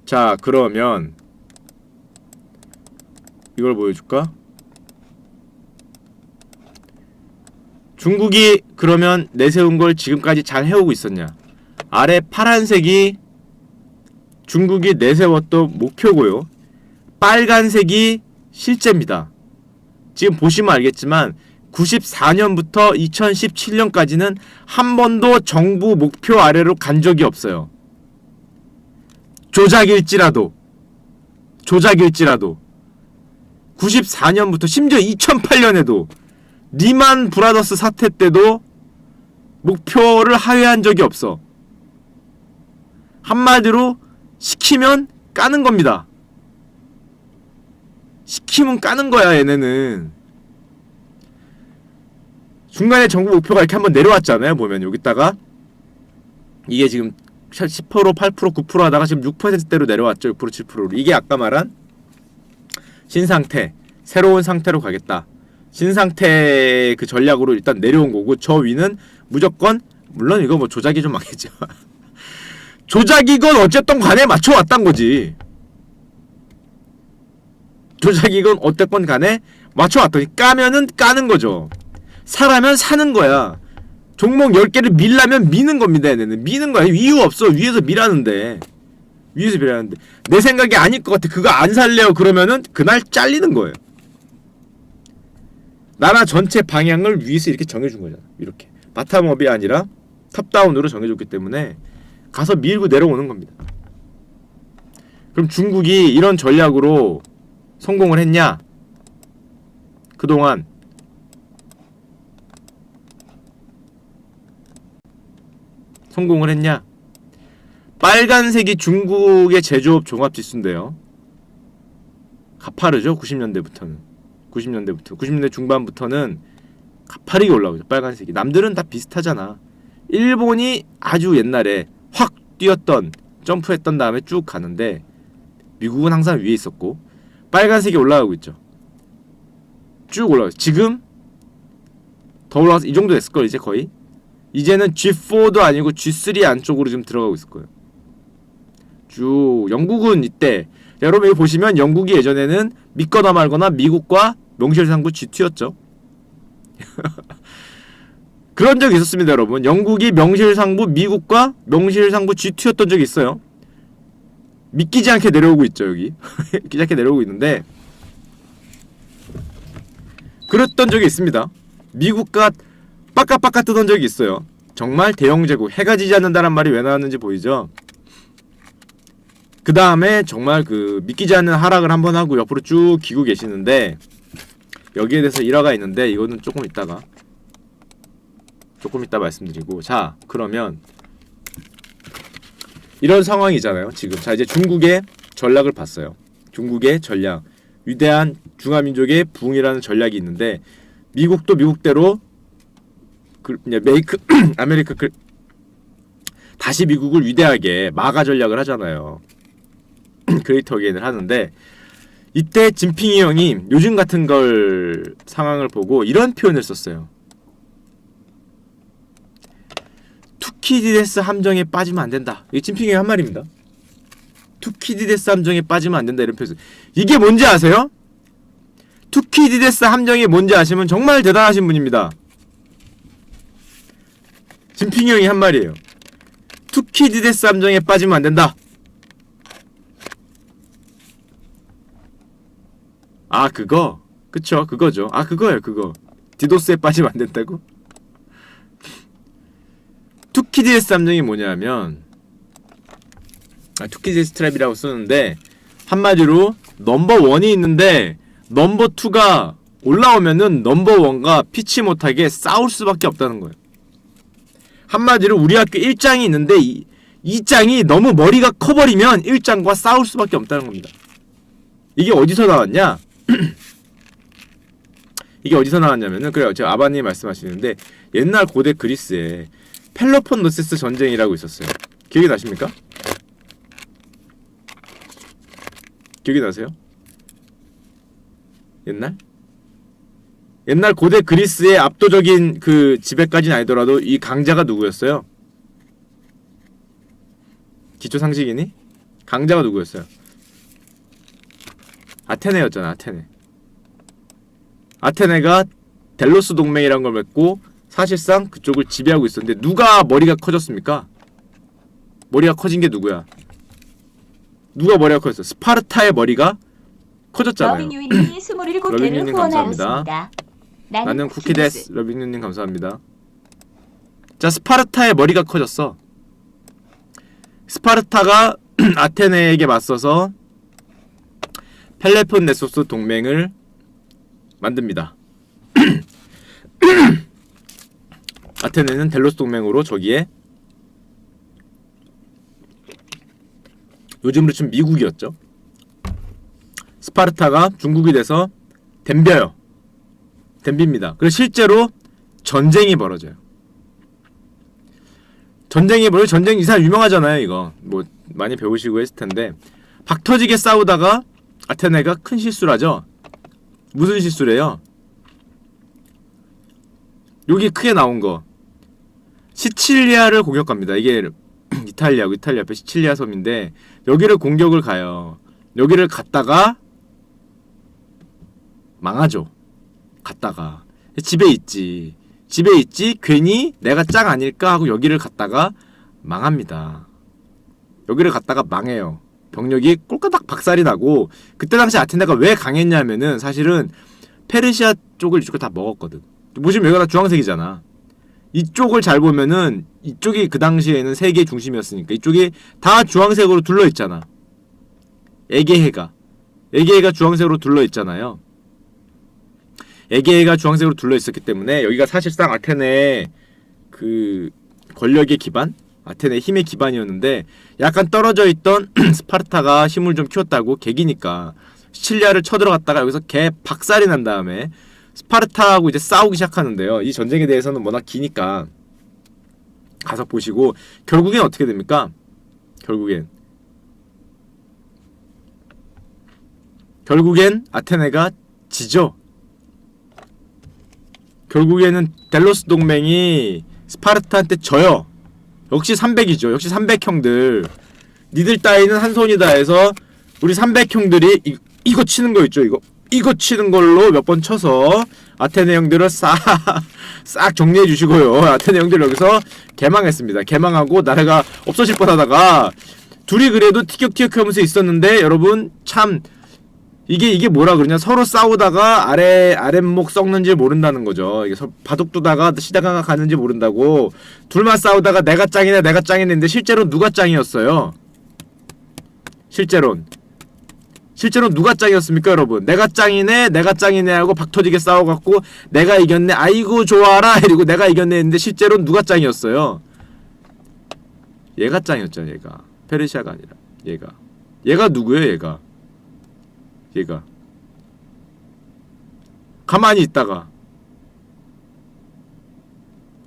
자, 그러면 이걸 보여줄까? 중국이 그러면 내세운 걸 지금까지 잘 해오고 있었냐? 아래 파란색이 중국이 내세웠던 목표고요. 빨간색이 실제입니다. 지금 보시면 알겠지만 94년부터 2017년까지는 한 번도 정부 목표 아래로 간 적이 없어요. 조작일지라도 94년부터 심지어 2008년에도 리만 브라더스 사태 때도 목표를 하회한 적이 없어. 한마디로 시키면 까는 겁니다. 시키면 까는 거야, 얘네는. 중간에 정부 목표가 이렇게 한번 내려왔잖아요. 보면 여기다가 이게 지금 10%, 8%, 9% 하다가 지금 6%대로 내려왔죠. 6%, 7%로. 이게 아까 말한 신상태, 새로운 상태로 가겠다. 신상태 그 전략으로 일단 내려온 거고, 저 위는 무조건, 물론 이거 뭐 조작이 좀 많겠지만 조작이건 어쨌든 간에 맞춰왔단 거지. 조작이건 어쨌건 간에 맞춰왔더니 까면은 까는 거죠. 사라면 사는 거야. 종목 10개를 밀라면 미는 겁니다. 얘네는 미는 거야. 이유 없어. 위에서 미라는데. 내 생각이 아닐 것 같아. 그거 안 살래요. 그러면은 그날 잘리는 거예요. 나라 전체 방향을 위에서 이렇게 정해준 거잖아. 이렇게 바텀업이 아니라 탑다운으로 정해줬기 때문에 가서 밀고 내려오는 겁니다. 그럼 중국이 이런 전략으로 성공을 했냐? 그동안 성공을 했냐? 빨간색이 중국의 제조업 종합지수인데요. 가파르죠. 90년대 중반부터는 가파르게 올라오죠. 빨간색이. 남들은 다 비슷하잖아. 일본이 아주 옛날에 확 뛰었던, 점프했던 다음에 쭉 가는데 미국은 항상 위에 있었고 빨간색이 올라가고 있죠. 쭉 올라가요. 지금 더 올라가서 이 정도 됐을걸. 이제 거의 이제는 G4도 아니고 G3 안쪽으로 지금 들어가고 있을 거예요. 쭉. 영국은 이때, 여러분 여기 보시면 영국이 예전에는 믿거나 말거나 미국과 명실상부 G2였죠. 그런 적이 있었습니다, 여러분. 영국이 명실상부, 미국과 명실상부 G2였던 적이 있어요. 믿기지 않게 내려오고 있죠, 여기. 믿기지 않게 내려오고 있는데, 그랬던 적이 있습니다. 미국과 빠까빠까 뜨던 적이 있어요. 정말 대영제국, 해가 지지 않는다는 말이 왜 나왔는지 보이죠? 그 다음에 정말 그 믿기지 않는 하락을 한번 하고 옆으로 쭉 기고 계시는데, 여기에 대해서 일화가 있는데 이거는 조금 이따 말씀드리고. 자, 그러면 이런 상황이잖아요 지금. 자, 이제 중국의 전략을 봤어요. 중국의 전략, 위대한 중화민족의 부흥이라는 전략이 있는데, 미국도 미국대로 메이크 아메리카 다시 미국을 위대하게 마가 전략을 하잖아요. 그레이터 어게인을 하는데, 이때 진핑이 형이 요즘 같은 걸 상황을 보고 이런 표현을 썼어요. 투키디데스 함정에 빠지면 안 된다. 이게 진핑이 형이 한 말입니다. 투키디데스 함정에 빠지면 안 된다, 이런 표현. 이게 뭔지 아세요? 투키디데스 함정이 뭔지 아시면 정말 대단하신 분입니다. 진핑이 형이 한 말이에요. 투키디데스 함정에 빠지면 안 된다. 아 그거 그쵸 그거죠. 아 그거예요 그거. 디도스에 빠지면 안 된다고? 투키디데스 함정이 뭐냐면 투키디데스 트랩이라고 쓰는데 한마디로 넘버1이 있는데 넘버2가 올라오면은 넘버1과 피치 못하게 싸울 수밖에 없다는 거예요. 한마디로 우리 학교 1장이 있는데 2장이 너무 머리가 커버리면 1장과 싸울 수밖에 없다는 겁니다. 이게 어디서 나왔냐? 이게 어디서 나왔냐면은 그래요. 제가 아바님 말씀하시는데 옛날 고대 그리스에 펠로폰네소스 전쟁이라고 있었어요. 기억이 나십니까? 기억이 나세요? 옛날 고대 그리스의 압도적인 그 지배까지는 아니더라도 이 강자가 누구였어요? 기초 상식이니? 강자가 누구였어요? 아테네였잖아. 아테네가 델로스 동맹이라는 걸 맺고 사실상 그쪽을 지배하고 있었는데 누가 머리가 커졌습니까? 머리가 커진 게 누구야? 누가 머리가 커졌어? 스파르타의 머리가 커졌잖아요. 러빙유인님이 27개를 러빙유인님 후원하였습니다. 나는 쿠키데스. 러빙유님 감사합니다. 자, 스파르타의 머리가 커졌어. 스파르타가 아테네에게 맞서서 펠로폰네소스 동맹을 만듭니다. 아테네는 델로스 동맹으로 저기에 요즘으로 치면 미국이었죠. 스파르타가 중국이 돼서 덤벼요. 덤빕니다. 그래서 실제로 전쟁이 벌어져요. 전쟁 이 사람 유명하잖아요. 이거 뭐 많이 배우시고 했을 텐데 박터지게 싸우다가 아테네가 큰 실수를 하죠. 무슨 실수를 해요? 여기 크게 나온 거 시칠리아를 공격합니다. 이게 이탈리아 옆에 시칠리아 섬인데 여기를 공격을 가요. 여기를 갔다가 망하죠. 갔다가 집에 있지 괜히 내가 짱 아닐까 하고 여기를 갔다가 망합니다. 여기를 갔다가 망해요. 병력이 꼴까닥 박살이 나고 그때 당시 아테네가 왜 강했냐면은 사실은 페르시아 쪽을 이쪽을 다 먹었거든. 보시면 여기가 다 주황색이잖아. 이쪽을 잘 보면은 이쪽이 그 당시에는 세계의 중심이었으니까 이쪽이 다 주황색으로 둘러있잖아. 에게해가 주황색으로 둘러있잖아요. 에게해가 주황색으로 둘러있었기 때문에 여기가 사실상 아테네의 그 권력의 기반? 아테네의 힘의 기반이었는데 약간 떨어져 있던 스파르타가 힘을 좀 키웠다고 개기니까 시칠리아를 쳐들어갔다가 여기서 개 박살이 난 다음에 스파르타하고 이제 싸우기 시작하는데요. 이 전쟁에 대해서는 워낙 기니까 가서 보시고 결국엔 어떻게 됩니까? 결국엔 아테네가 지죠. 결국에는 델로스 동맹이 스파르타한테 져요. 역시 300이죠. 역시 300형들. 니들 따위는 한 손이다 해서 우리 300형들이 이거 치는 거 있죠. 이거 치는 걸로 몇 번 쳐서 아테네 형들을 싹 정리해 주시고요. 아테네 형들 여기서 개망했습니다. 개망하고 나라가 없어질 뻔하다가 둘이 그래도 티격태격하면서 있었는데 여러분 참 이게 뭐라 그러냐, 서로 싸우다가 아랫목 썩는지 모른다는 거죠. 이게 바둑 두다가 시다가 가는지 모른다고. 둘만 싸우다가 내가 짱이네 했는데 실제로 누가 짱이었어요? 실제로는 누가 짱이었습니까, 여러분? 내가 짱이네 하고 박터지게 싸워갖고 내가 이겼네, 아이고 좋아라 이러고 내가 이겼네 했는데 실제로는 누가 짱이었어요? 얘가 짱이었잖아. 얘가 페르시아가 아니라 얘가 누구예요? 얘가 가만히 있다가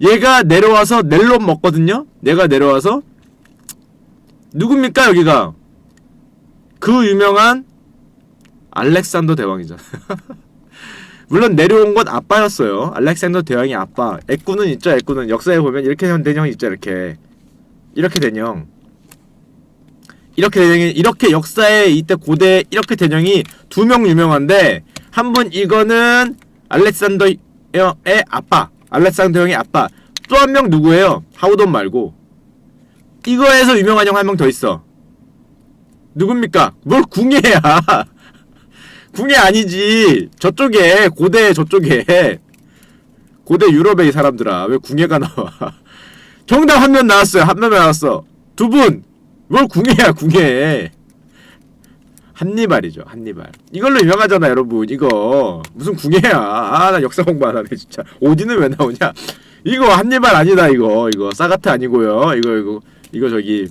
얘가 내려와서 넬론 먹거든요? 얘가 내려와서 누굽니까 여기가? 그 유명한 알렉산더 대왕이잖아. 물론 내려온 건 아빠였어요. 알렉산더 대왕이 아빠. 애꾸는 있죠. 애꾸는 역사에 보면 이렇게 된 형이 있죠. 이렇게 된 형. 이렇게 역사에 이때 고대 이렇게 된 형이 두 명 유명한데, 한 분 이거는 알렉산더의 아빠, 알렉산더 형의 아빠. 또 한 명 누구예요? 하우돈 말고 이거에서 유명한 형 한 명 더 있어. 누굽니까? 뭘 궁예야. 궁예 아니지. 저쪽에 고대 저쪽에 고대 유럽의 이 사람들아 왜 궁예가 나와. 정답 한 명 나왔어요. 한 명 나왔어. 두 분. 뭘 궁예야 궁예. 한니발이죠. 한니발. 이걸로 유명하잖아 여러분. 이거 무슨 궁예야. 아 나 역사 공부 안 하네 진짜. 오디는 왜 나오냐. 이거 한니발 아니다 이거. 이거 사가트 아니고요. 이거 저기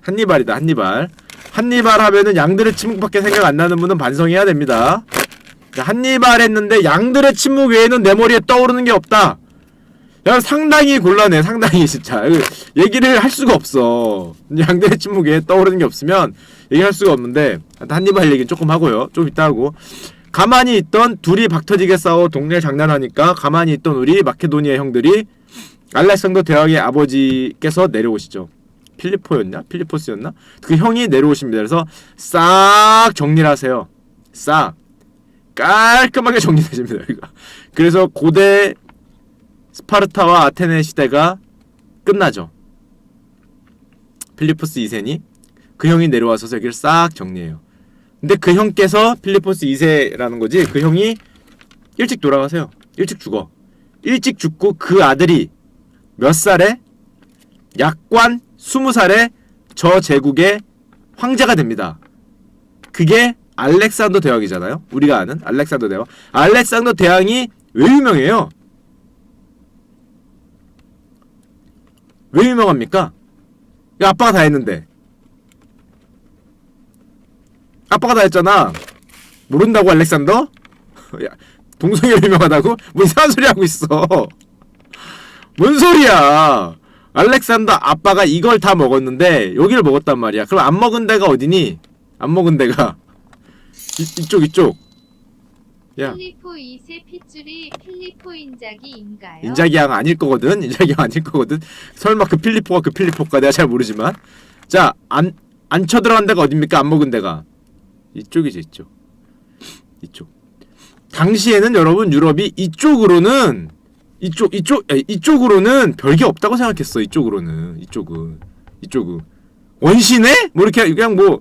한니발이다. 한니발. 한니발 하면은 양들의 침묵밖에 생각 안 나는 분은 반성해야 됩니다. 한니발 했는데 양들의 침묵 외에는 내 머리에 떠오르는 게 없다. 야 상당히 곤란해. 상당히 진짜 얘기를 할 수가 없어. 양들의 침묵 외에 떠오르는 게 없으면 얘기할 수가 없는데 한니발 얘기는 조금 하고요. 좀 이따 하고. 가만히 있던 둘이 박터지게 싸워 동네 장난하니까 가만히 있던 우리 마케도니아 형들이 알렉산더 대왕의 아버지께서 내려오시죠. 필리포였나? 필리포스였나? 그 형이 내려오십니다. 그래서 싹 정리를 하세요. 싹 깔끔하게 정리되십니다. 그래서 고대 스파르타와 아테네 시대가 끝나죠. 필리포스 2세니 그 형이 내려와서 여기를 싹 정리해요. 근데 그 형께서 필리포스 2세라는 거지. 그 형이 일찍 돌아가세요. 일찍 죽어. 일찍 죽고 그 아들이 몇 살에? 약관 20살에 저 제국의 황제가 됩니다. 그게 알렉산더 대왕이잖아요. 우리가 아는 알렉산더 대왕. 알렉산더 대왕이 왜 유명해요? 왜 유명합니까? 아빠가 다 했는데. 아빠가 다 했잖아. 모른다고 알렉산더? 야, 동성애로 유명하다고? 뭐 이상한 소리 하고 있어. 뭔 소리야. 알렉산더 아빠가 이걸 다 먹었는데 여기를 먹었단 말이야. 그럼 안 먹은 데가 어디니? 안 먹은 데가 이쪽. 야. 필리포 2세 핏줄이 필리포 인자기인가요? 인자기양 아닐 거거든. 인자기양 아닐 거거든. 설마 그 필리포가 그 필리포가 내가 잘 모르지만. 자, 안 쳐들어간 데가 어딥니까? 안 먹은 데가. 이쪽이지, 이쪽. 당시에는 여러분 유럽이 이쪽으로는 이쪽으로는 별게 없다고 생각했어. 이쪽은 원시네? 뭐 이렇게 그냥 뭐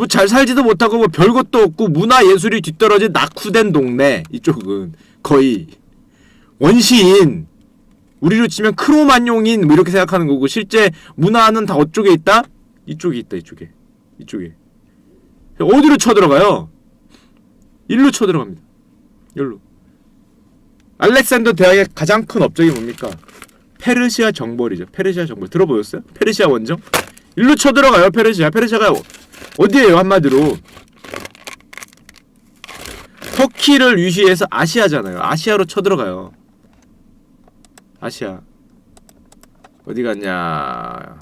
잘 살지도 못하고 뭐 별것도 없고 문화 예술이 뒤떨어진 낙후된 동네. 이쪽은 거의 원시인. 우리로 치면 크로만용인 뭐 이렇게 생각하는 거고 실제 문화는 다 어쪽에 있다? 이쪽에 있다. 이쪽에. 어디로 쳐들어가요? 일로 쳐들어갑니다. 일로. 알렉산더 대왕의 가장 큰 업적이 뭡니까? 페르시아 정벌이죠. 페르시아 정벌 들어보셨어요? 페르시아 원정? 일로 쳐들어가요. 페르시아가 어디에요? 한마디로 터키를 위시해서 아시아잖아요. 아시아로 쳐들어가요. 아시아 어디 갔냐?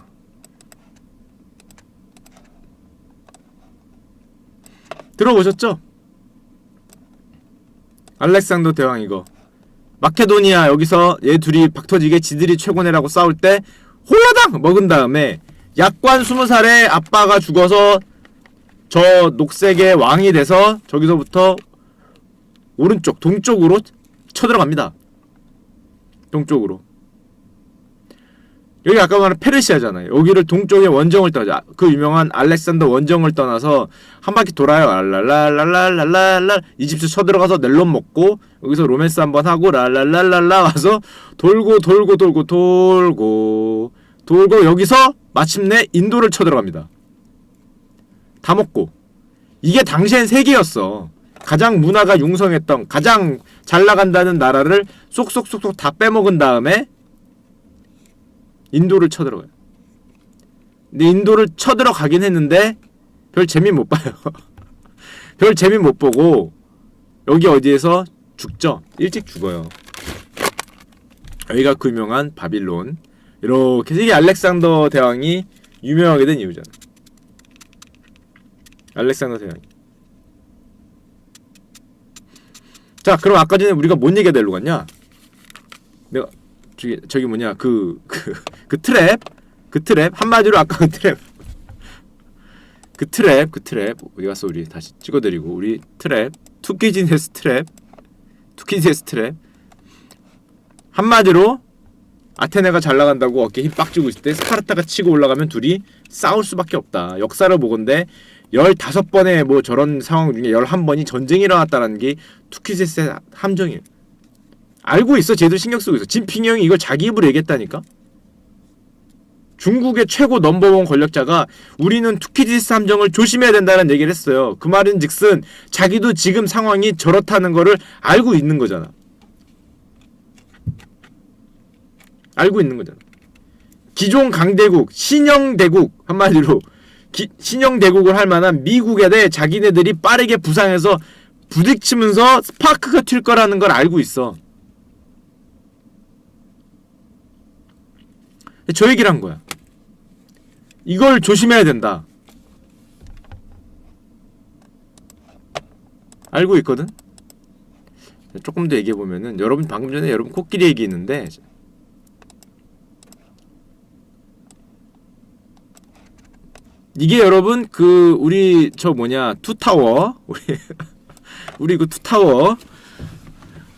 들어보셨죠? 알렉산더 대왕 이거 마케도니아 여기서 얘 둘이 박터지게 지들이 최고네라고 싸울 때 홀라당 먹은 다음에 약관 20살에 아빠가 죽어서 저 녹색의 왕이 돼서 저기서부터 오른쪽 동쪽으로 쳐들어갑니다. 동쪽으로. 여기 아까 말한 페르시아잖아요. 여기를 동쪽의 원정을 떠나자. 그 유명한 알렉산더 원정을 떠나서 한 바퀴 돌아요. 랄랄랄랄랄랄랄 이집트 쳐들어가서 넬론 먹고 여기서 로맨스 한번 하고 랄랄랄랄라 와서 돌고 여기서 마침내 인도를 쳐들어갑니다. 다 먹고. 이게 당시엔 세계였어. 가장 문화가 융성했던 가장 잘 나간다는 나라를 쏙쏙쏙쏙 다 빼먹은 다음에 인도를 쳐들어가요. 근데 인도를 쳐들어가긴 했는데 별 재미 못 봐요. 별 재미 못 보고 여기 어디에서 죽죠. 일찍 죽어요. 여기가 그 유명한 바빌론. 이렇게 이게 알렉산더 대왕이 유명하게 된 이유잖아. 알렉산더 대왕이. 자, 그럼 아까 전에 우리가 뭔 얘기가 되려고 갔냐? 내가 저기 뭐냐 그 트랩 한마디로 아까 그 트랩 어디 갔어? 우리 다시 찍어드리고 우리 트랩 투키즈네스 트랩 한마디로 아테네가 잘 나간다고 어깨 힘 빡 쥐고 있을 때 스파르타가 치고 올라가면 둘이 싸울 수밖에 없다. 역사를 보건대 15번의 뭐 저런 상황 중에 11번이 전쟁이 일어났다는 게 투키디디스의 함정이에요. 알고 있어. 쟤들 신경 쓰고 있어. 진핑이 형이 이걸 자기 입으로 얘기했다니까. 중국의 최고 넘버원 권력자가 우리는 투키디디스 함정을 조심해야 된다는 얘기를 했어요. 그 말은 즉슨 자기도 지금 상황이 저렇다는 거를 알고 있는 거잖아. 알고 있는 거잖아. 기존 강대국, 신형대국 한마디로 신형대국을 할 만한 미국에 대해 자기네들이 빠르게 부상해서 부딪히면서 스파크가 튈 거라는 걸 알고 있어. 저 얘기를 한 거야. 이걸 조심해야 된다. 알고 있거든? 조금 더 얘기해보면은 여러분 방금 전에 여러분 코끼리 얘기했는데 이게 여러분 그 우리 저 뭐냐 투타워 우리 그 투타워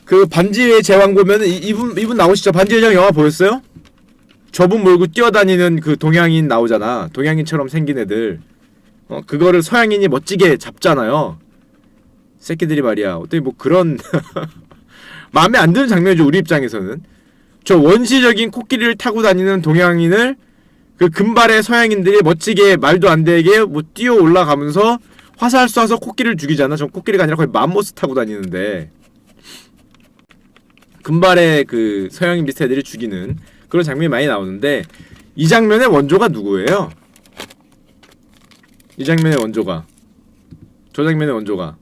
그 반지의 제왕 보면은 이분 나오시죠? 반지의 제왕 영화 보였어요? 저분 몰고 뛰어다니는 그 동양인 나오잖아. 동양인처럼 생긴 애들. 그거를 서양인이 멋지게 잡잖아요. 새끼들이 말이야. 어떻게 뭐 그런 마음에 안 드는 장면이죠. 우리 입장에서는. 저 원시적인 코끼리를 타고 다니는 동양인을 그 금발의 서양인들이 멋지게 말도 안 되게 뭐 뛰어 올라가면서 화살 쏴서 코끼리를 죽이잖아. 전 코끼리가 아니라 거의 맘모스 타고 다니는데 금발의 그 서양인 비슷한 애들이 죽이는 그런 장면이 많이 나오는데 이 장면의 원조가 누구예요? 이 장면의 원조가 저 장면의 원조가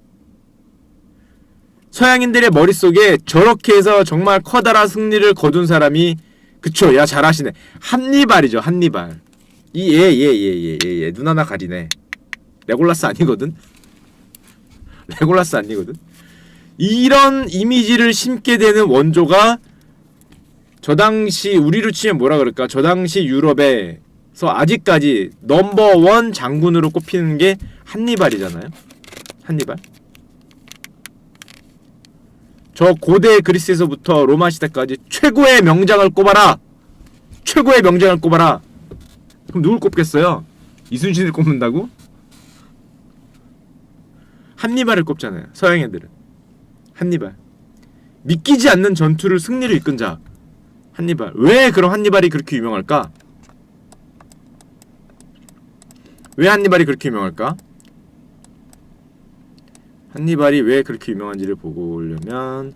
서양인들의 머릿속에 저렇게 해서 정말 커다란 승리를 거둔 사람이 그쵸 야 잘하시네 한니발이죠. 한니발 이 얘 눈 하나 가리네. 레골라스 아니거든? 레골라스 아니거든? 이런 이미지를 심게 되는 원조가 저 당시 우리로 치면 뭐라 그럴까? 저 당시 유럽에서 아직까지 넘버원 장군으로 꼽히는 게 한니발이잖아요. 한니발. 저 고대 그리스에서부터 로마 시대까지 최고의 명장을 꼽아라. 최고의 명장을 꼽아라. 그럼 누굴 꼽겠어요? 이순신을 꼽는다고? 한니발을 꼽잖아요. 서양 애들은. 한니발. 믿기지 않는 전투를 승리를 이끈 자. 한니발. 왜 그럼 한니발이 그렇게 유명할까? 왜 한니발이 그렇게 유명할까? 한니발이 왜 그렇게 유명한지를 보고 오려면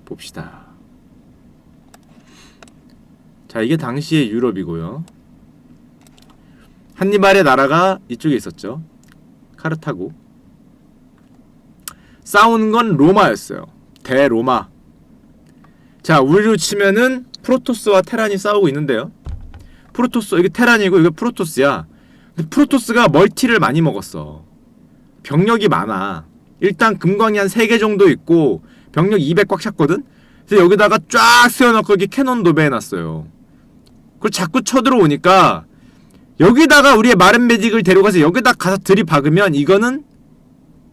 봅시다. 자, 이게 당시의 유럽이고요. 한니발의 나라가 이쪽에 있었죠. 카르타고. 싸우는 건 로마였어요. 대로마. 자, 우리로 치면은 프로토스와 테란이 싸우고 있는데요. 프로토스, 이게 테란이고 이게 프로토스야. 근데 프로토스가 멀티를 많이 먹었어. 병력이 많아. 일단 금광이 한 3개 정도 있고 병력 200 꽉 찼거든? 그래서 여기다가 쫙 세워놓고 여기 캐논 도배해놨어요. 그걸 자꾸 쳐들어오니까 여기다가 우리의 마른 매직을 데려가서 여기다 가서 들이박으면 이거는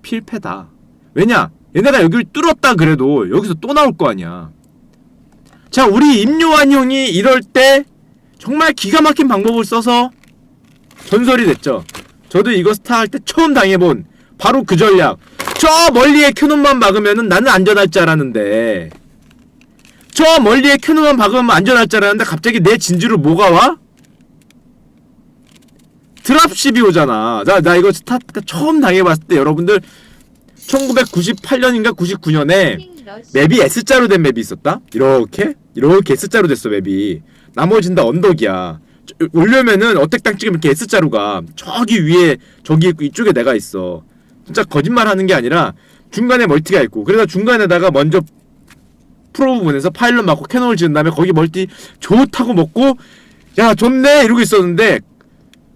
필패다. 왜냐? 얘네가 여기를 뚫었다 그래도 여기서 또 나올 거 아니야. 자, 우리 임요한 형이 이럴 때 정말 기가 막힌 방법을 써서 전설이 됐죠. 저도 이거 스타 할 때 처음 당해본 바로 그 전략. 저 멀리에 캐논만 박으면은 나는 안전할 줄 알았는데, 저 멀리에 캐논만 박으면 안전할 줄 알았는데 갑자기 내 진주를 뭐가 와? 드랍십이 오잖아. 나 이거 스타 처음 당해봤을 때 여러분들 1998년인가 99년에 맵이 S자로 된 맵이 있었다? 이렇게 S자로 됐어 맵이. 나머진 다 언덕이야. 오려면은 어택 땅 찍으면 이렇게 S자로 가. 저기 위에 저기 있고 이쪽에 내가 있어. 진짜 거짓말 하는 게 아니라 중간에 멀티가 있고, 그래서 중간에다가 먼저 프로 부분에서 파일럿 맞고 캐논을 지은 다음에 거기 멀티 좋다고 먹고 야 좋네 이러고 있었는데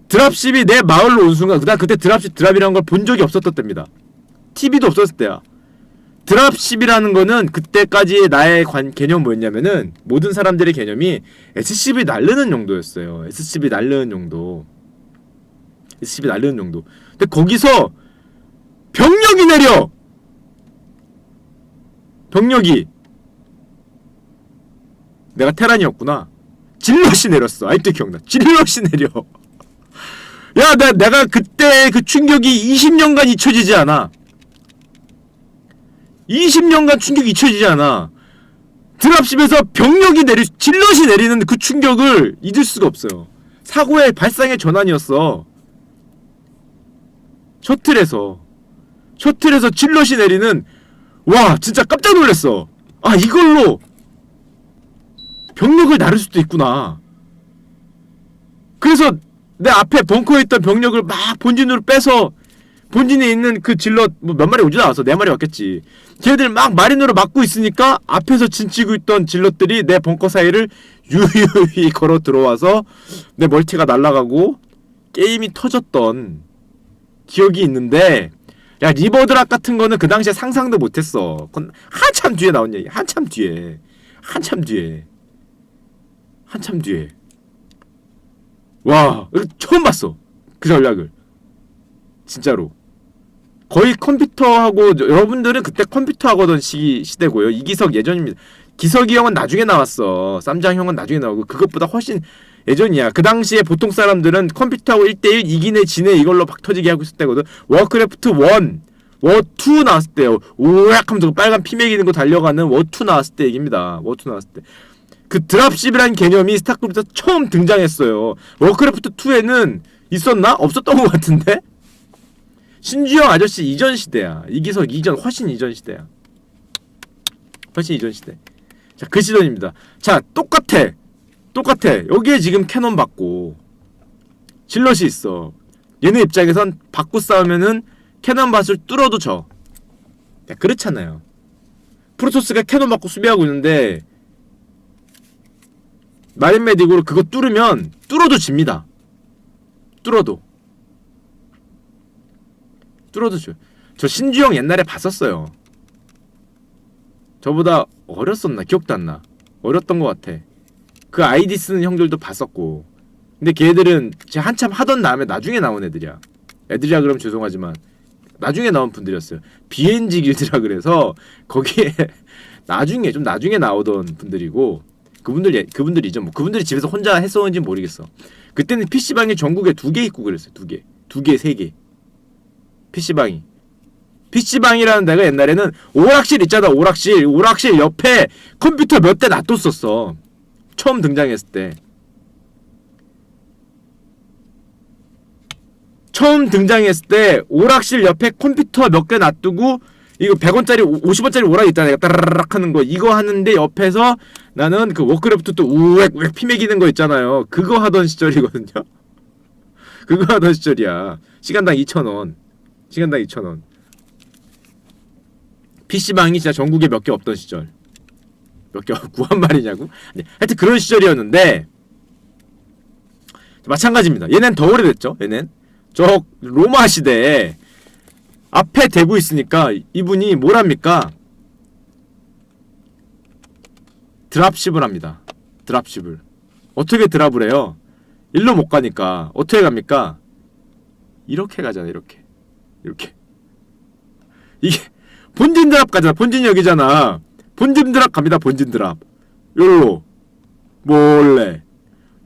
드랍십이 내 마을로 온 순간, 그때 드랍이라는 걸 본 적이 없었던 때입니다. TV도 없었을 때야. 드랍십이라는 거는 그때까지의 나의 개념 뭐였냐면은 모든 사람들의 개념이 SCV 날르는 용도였어요. SCV 날르는 용도. 근데 거기서 병력이 내려! 병력이! 내가 테란이었구나. 질럿이 내렸어. 아직도 기억나. 질럿이 내려. 야, 내가 그때 그 충격이 20년간 잊혀지지 않아. 20년간 충격이 잊혀지지 않아. 드랍십에서 병력이 질럿이 내리는 그 충격을 잊을 수가 없어요. 사고의 발상의 전환이었어. 셔틀에서 질럿이 내리는, 와, 진짜 깜짝 놀랐어. 아, 이걸로 병력을 나를 수도 있구나. 그래서 내 앞에 벙커에 있던 병력을 막 본진으로 빼서 본진에 있는 그 질럿 뭐 몇 마리 오지도 않았어. 4마리 왔겠지. 걔들 막 마린으로 막고 있으니까 앞에서 진치고 있던 질럿들이 내 벙커 사이를 유유히 걸어 들어와서 내 멀티가 날아가고 게임이 터졌던 기억이 있는데, 야, 리버드랍 같은 거는 그 당시에 상상도 못했어. 그건 한참 뒤에 나온 얘기. 한참 뒤에. 와, 처음 봤어. 그 전략을. 진짜로. 거의 컴퓨터하고, 여러분들은 그때 컴퓨터 하거던 시대고요. 이기석 예전입니다. 기석이 형은 나중에 나왔어. 쌈장 형은 나중에 나오고, 그것보다 훨씬 예전이야. 그 당시에 보통 사람들은 컴퓨터하고 1대1 이기네 지네 이걸로 박 터지게 하고 있을 때거든. 워크래프트 1, 워2 나왔을 때요. 오약 하면서 빨간 피 매기는 거 달려가는 워2 나왔을 때 얘기입니다. 워2 나왔을 때. 그 드랍십이라는 개념이 스타크래프트에서 처음 등장했어요. 워크래프트 2에는 있었나? 없었던 것 같은데? 신주영 아저씨 이전 시대야. 이기석 이전, 훨씬 이전 시대야. 훨씬 이전 시대. 자, 그 시절입니다. 자, 똑같아. 여기에 지금 캐논 받고 질럿이 있어. 얘네 입장에선 받고 싸우면은 캐논 밭을 뚫어도 져. 야, 그렇잖아요. 프로토스가 캐논 받고 수비하고 있는데 마린 메딕으로 그거 뚫으면 뚫어도 집니다. 뚫어도 줘. 저 신주영 옛날에 봤었어요. 저보다 어렸었나? 기억도 안 나. 어렸던 것 같아. 그 아이디 쓰는 형들도 봤었고. 근데 걔들은 제 한참 하던 다음에 나중에 나온 애들이야. 애들이라 그러면 죄송하지만 나중에 나온 분들이었어요. BNG 길드라 그래서 거기에 나중에 나오던 분들이고, 그분들 이전 뭐 그분들이 집에서 혼자 했었는지 모르겠어. 그때는 PC방에 전국에 2개 있고 그랬어요. 2개, 3개. PC방이라는 데가 옛날에는 오락실 있잖아. 오락실 옆에 컴퓨터 몇 대 놔뒀었어. 처음 등장했을 때. 오락실 옆에 컴퓨터 몇 개 놔두고, 이거 100원짜리 50원짜리 오락 있잖아. 내가 따라락 하는 거 이거 하는데 옆에서 나는 그 워크래프트 또 우엑 피 매기는 거 있잖아요. 그거 하던 시절이거든요. 그거 하던 시절이야. 시간당 2,000원. PC방이 진짜 전국에 몇 개 없던 시절. 몇 개 구한 말이냐고? 아니, 하여튼 그런 시절이었는데 마찬가지입니다. 얘는 더 오래됐죠. 얘는 저 로마 시대에 앞에 대고 있으니까 이분이 뭘 합니까? 드랍십을 합니다. 드랍십을. 어떻게 드랍을 해요? 일로 못 가니까 어떻게 갑니까? 이렇게 가잖아. 이렇게. 이게 본진 드랍 가잖아. 본진 여기잖아. 본진 드랍 갑니다. 본진 드랍. 요로 몰래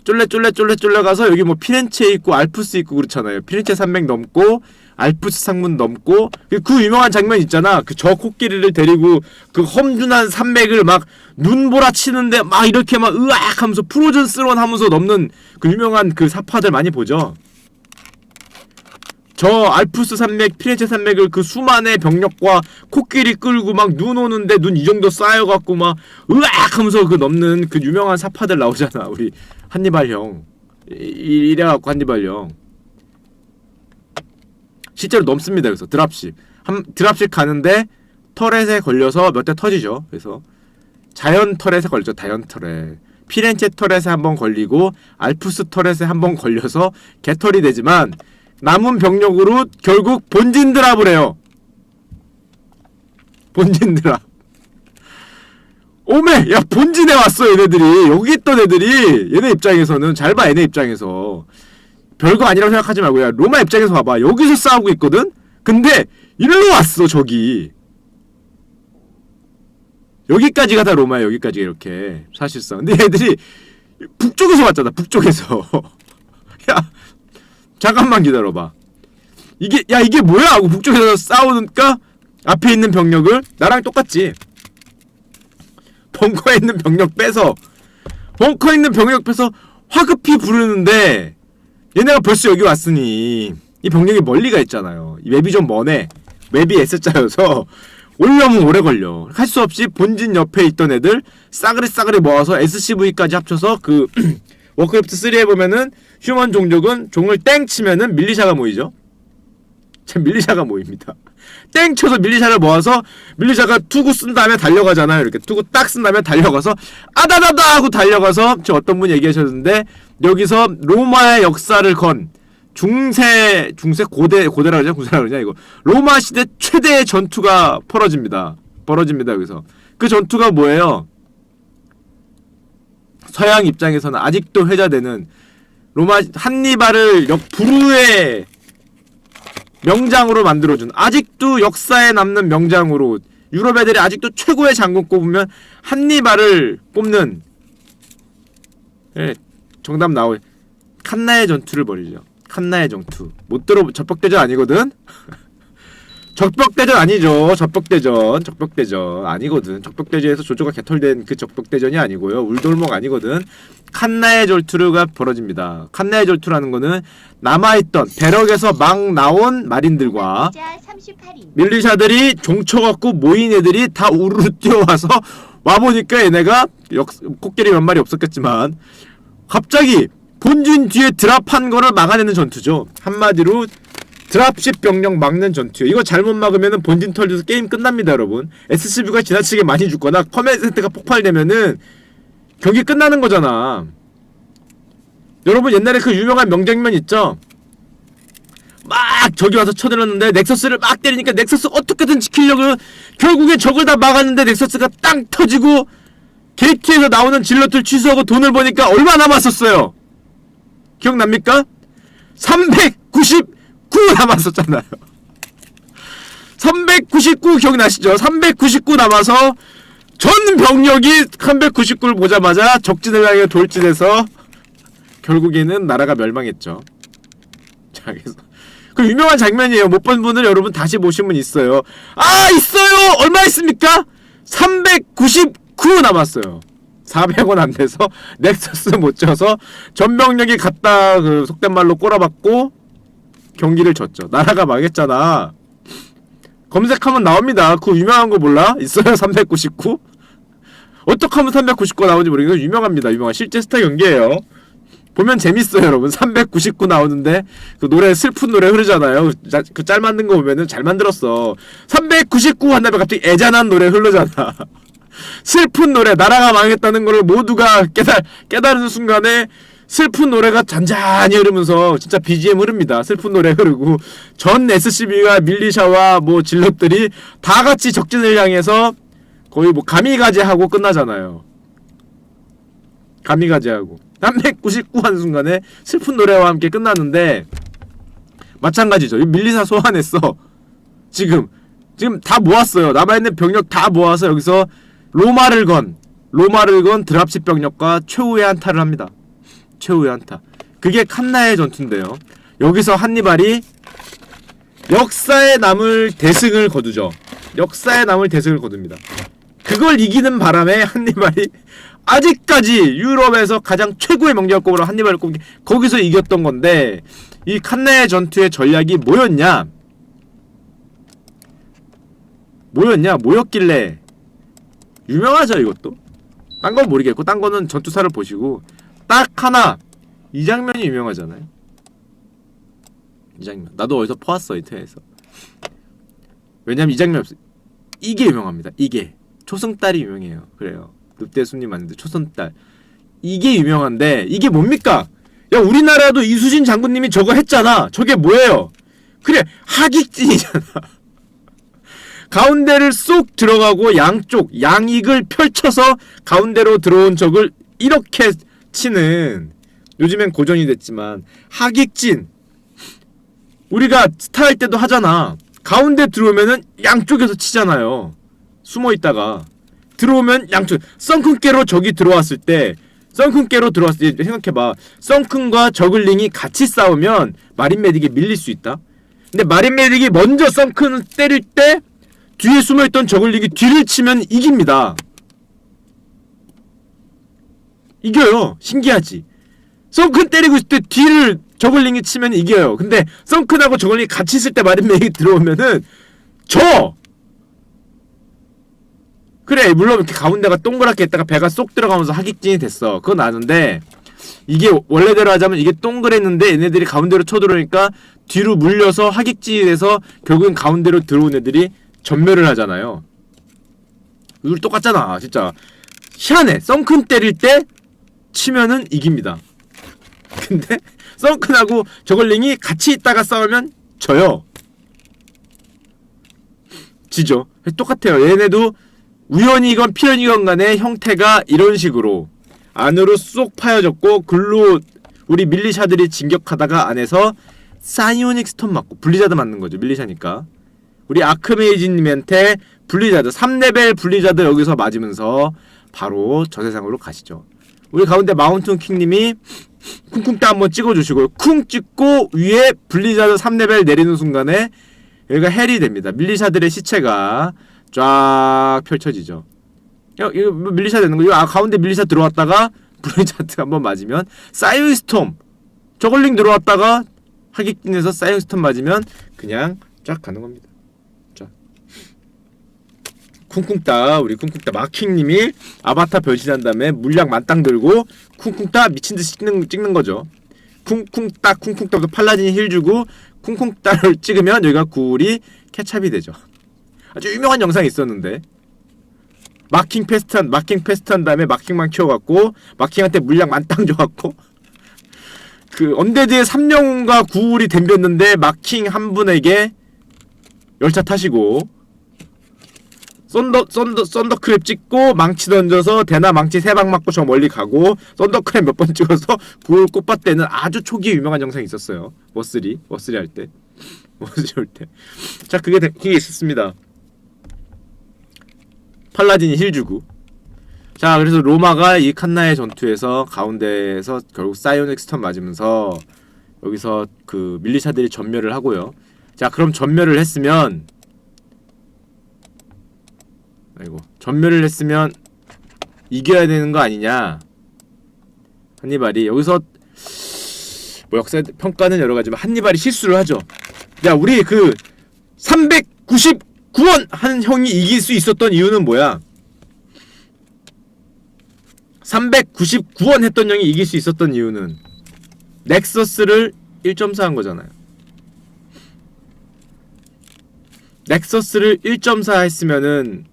쫄래 가서 여기 뭐 피렌체 있고 알프스 있고 그렇잖아요. 피렌체 산맥 넘고 알프스 상문 넘고 그 유명한 장면 있잖아. 그 저 코끼리를 데리고 그 험준한 산맥을 막 눈보라 치는데 막 이렇게 막 으악 하면서 프로즌 스런 하면서 넘는 그 유명한 그 사파들 많이 보죠. 저 알프스 산맥, 피렌체 산맥을 그 수만의 병력과 코끼리 끌고 막 눈 오는데 눈 이 정도 쌓여갖고 막 으악 하면서 그 넘는 그 유명한 사파들 나오잖아. 우리 한니발 형. 이래갖고 한니발 형. 실제로 넘습니다. 그래서 드랍십. 드랍십 가는데 터렛에 걸려서 몇 대 터지죠. 그래서 자연 터렛에 걸렸죠. 자연 터렛. 피렌체 터렛에 한번 걸리고 알프스 터렛에 한번 걸려서 개털이 되지만 남은 병력으로 결국 본진 드랍을 해요. 본진 드랍. 오메! 야, 본진에 왔어, 얘네들이. 여기 있던 애들이. 얘네 입장에서는. 잘 봐, 얘네 입장에서. 별거 아니라고 생각하지 말고. 야, 로마 입장에서 봐봐. 여기서 싸우고 있거든? 근데, 일로 왔어, 저기. 여기까지가 다 로마야. 여기까지 이렇게 사실상. 근데 애들이 북쪽에서 왔잖아. 북쪽에서. 야 잠깐만 기다려봐. 이게 뭐야 하고 북쪽에서 싸우니까 앞에 있는 병력을 나랑 똑같지. 벙커에 있는 병력 빼서 화급히 부르는데 얘네가 벌써 여기 왔으니 이 병력이 멀리가 있잖아요. 이 맵이 좀 머네. 맵이 S자여서 오려면 오래 걸려. 할 수 없이 본진 옆에 있던 애들 싸그리 모아서 SCV까지 합쳐서 그 워크래프트 3에 보면은 휴먼 종족은 종을 땡 치면은 밀리샤가 모이죠. 참 밀리샤가 모입니다. 땡 쳐서 밀리샤를 모아서 밀리샤가 투구 쓴 다음에 달려가잖아요. 이렇게 투구 딱 쓴 다음에 달려가서 아다다다 하고 달려가서 저 어떤 분이 얘기하셨는데 여기서 로마의 역사를 건 중세 고대라고 그러냐 구세라고 그러냐 이거 로마 시대 최대의 전투가 벌어집니다 여기서. 그 전투가 뭐예요? 서양 입장에서는 아직도 회자되는 로마 한니발을 불후의 명장으로 만들어준, 아직도 역사에 남는 명장으로, 유럽 애들이 아직도 최고의 장군 꼽으면 한니발을 뽑는, 예, 정답 나올 칸나의 전투를 벌이죠. 칸나의 전투. 못 들어. 적벽대전 아니거든. 적벽대전 아니죠. 적벽대전 아니거든. 적벽대전에서 조조가 개털된 그 적벽대전이 아니고요. 울돌목 아니거든. 칸나의 전투가 벌어집니다. 칸나의 전투라는 거는 남아있던 대럭에서 막 나온 마린들과 밀리샤들이 종쳐갖고 모인 애들이 다 우르르 뛰어와서 와보니까 얘네가 코끼리 몇 마리 없었겠지만 갑자기 본진 뒤에 드랍한 거를 막아내는 전투죠. 한마디로 드랍십 병력 막는 전투요. 이거 잘못 막으면은 본진 털려서 게임 끝납니다, 여러분. SCV가 지나치게 많이 죽거나 커맨센터가 폭발되면은 경기 끝나는 거잖아. 여러분 옛날에 그 유명한 명장면 있죠? 막 적이 와서 쳐들었는데 넥서스를 막 때리니까 넥서스 어떻게든 지키려고 결국에 적을 다 막았는데 넥서스가 땅 터지고 게이트에서 나오는 질럿들 취소하고 돈을 버니까 얼마 남았었어요? 기억납니까? 399 남았었잖아요. 399 기억나시죠? 399 남아서 전 병력이 399를 보자마자 적진을 향해 돌진해서 결국에는 나라가 멸망했죠. 자, 그래서 그 유명한 장면이에요. 못 본 분들 여러분 다시 보시면 있어요. 아, 있어요! 얼마 있습니까? 399 남았어요. 400원 안 돼서 넥서스 못 쪄서 전병력이 갖다 그 속된 말로 꼬라박고 경기를 졌죠. 나라가 망했잖아. 검색하면 나옵니다. 그 유명한 거 몰라? 있어요? 399? 어떻게 하면 399가 나오는지 모르겠는데 유명합니다. 유명한 실제 스타 경기예요. 보면 재밌어요, 여러분. 399 나오는데 그 노래 슬픈 노래 흐르잖아요. 그 짤 만든 거 보면은 잘 만들었어. 399 한 다음에 갑자기 애잔한 노래 흐르잖아. 슬픈 노래, 나라가 망했다는 거를 모두가 깨달은 순간에 슬픈 노래가 잔잔히 흐르면서 진짜 BGM 흐릅니다. 슬픈 노래 흐르고 전 SCB가 밀리샤와 뭐 질럿들이 다 같이 적진을 향해서 거의 뭐 가미가제하고 끝나잖아요. 가미가제하고 399 한 순간에 슬픈 노래와 함께 끝났는데 마찬가지죠. 밀리샤 소환했어. 지금 다 모았어요. 남아있는 병력 다 모아서 여기서 로마를 건 드랍십 병력과 최후의 한타를 합니다. 최후의 한타. 그게 칸나의 전투인데요. 여기서 한니발이 역사에 남을 대승을 거두죠. 역사에 남을 대승을 거둡니다. 그걸 이기는 바람에 한니발이 아직까지 유럽에서 가장 최고의 명령을 꼽으러 한니발을 꼽은 게 거기서 이겼던 건데, 이 칸나의 전투의 전략이 뭐였길래 유명하죠. 이것도 딴 건 모르겠고, 딴 거는 전투사를 보시고 딱 하나 이 장면이 유명하잖아요. 이 장면 나도 어디서 퍼왔어, 인터넷에서. 왜냐면 이 장면 이게 유명합니다. 이게 초승달이 유명해요. 그래요. 늑대수님 맞는데 초승달 이게 유명한데, 이게 뭡니까? 야, 우리나라도 이수진 장군님이 저거 했잖아. 저게 뭐예요? 그래, 하객진이잖아. 가운데를 쏙 들어가고 양쪽 양익을 펼쳐서 가운데로 들어온 적을 이렇게 치는, 요즘엔 고전이 됐지만 하객진. 우리가 스타할 때도 하잖아. 가운데 들어오면은 양쪽에서 치잖아요. 숨어있다가 들어오면 양쪽 썬큰깨로 적이 들어왔을 때 생각해봐. 썬큰과 저글링이 같이 싸우면 마린 메딕이 밀릴 수 있다. 근데 마린 메딕이 먼저 썬큰을 때릴 때 뒤에 숨어있던 저글링이 뒤를 치면 이깁니다. 이겨요. 신기하지? 썬큰 때리고 있을 때 뒤를 저글링이 치면 이겨요. 근데 썬큰하고 저글링이 같이 있을 때 마린 메딕이 들어오면은 져! 그래, 물론 이렇게 가운데가 동그랗게 있다가 배가 쏙 들어가면서 하객진이 됐어. 그건 아는데 이게 원래대로 하자면 이게 동그랬는데 얘네들이 가운데로 쳐들어오니까 뒤로 물려서 하객진이 돼서 결국엔 가운데로 들어온 애들이 전멸을 하잖아요. 이걸 똑같잖아. 진짜 희한해. 썬큰 때릴 때 치면은 이깁니다. 근데 썬큰하고 저글링이 같이 있다가 싸우면 져요. 지죠. 똑같아요. 얘네도 우연이건 필연이건 간에 형태가 이런 식으로 안으로 쏙 파여졌고 글로 우리 밀리샤들이 진격하다가 안에서 사이오닉 스톰 맞고 블리자드 맞는 거죠. 밀리샤니까. 우리 아크메이지님한테 블리자드 3레벨 블리자드 여기서 맞으면서 바로 저 세상으로 가시죠. 우리 가운데 마운틴 킹님이 쿵쿵 따 한번 찍어주시고요. 쿵 찍고 위에 블리자드 3레벨 내리는 순간에 여기가 헬이 됩니다. 밀리샤들의 시체가 쫙 펼쳐지죠. 이거 밀리샤 되는 거죠? 가운데 밀리샤 들어왔다가 블리자드 한번 맞으면 사이오닉 스톰 저글링 들어왔다가 하객진에서 사이오닉 스톰 맞으면 그냥 쫙 가는 겁니다. 자, 쿵쿵따 우리 쿵쿵따 마킹님이 아바타 변신한 다음에 물약 만땅 들고 쿵쿵따 미친듯이 찍는 거죠. 쿵쿵따 쿵쿵따도 팔라딘이 힐 주고 쿵쿵따를 찍으면 여기가 굴이 케찹이 되죠. 아주 유명한 영상이 있었는데 마킹 패스트 한 다음에 마킹만 키워갖고 마킹한테 물약 만땅 줘갖고 그 언데드의 3영웅과 구울이 덤볐는데 마킹 한 분에게 열차 타시고 썬더크랩 찍고 망치 던져서 대나 망치 3방 맞고 저 멀리 가고 썬더크랩 몇 번 찍어서 구울 꽃밭 때는 아주 초기에 유명한 영상이 있었어요. 워스리 할 때. 워스리 할 때. 자, 그게 있었습니다. 팔라딘이 힐 주고. 자, 그래서 로마가 이 칸나의 전투에서 가운데에서 결국 사이오닉 스톰 맞으면서 여기서 그 밀리샤들이 전멸을 하고요. 자, 그럼 전멸을 했으면 전멸을 했으면 이겨야 되는 거 아니냐. 한니발이 여기서 뭐 역사 평가는 여러 가지만 한니발이 실수를 하죠. 야, 우리 그 399원 하는 형이 이길 수 있었던 이유는 뭐야? 399원 했던 형이 이길 수 있었던 이유는 넥서스를 1.4 한 거잖아요. 넥서스를 1.4 했으면은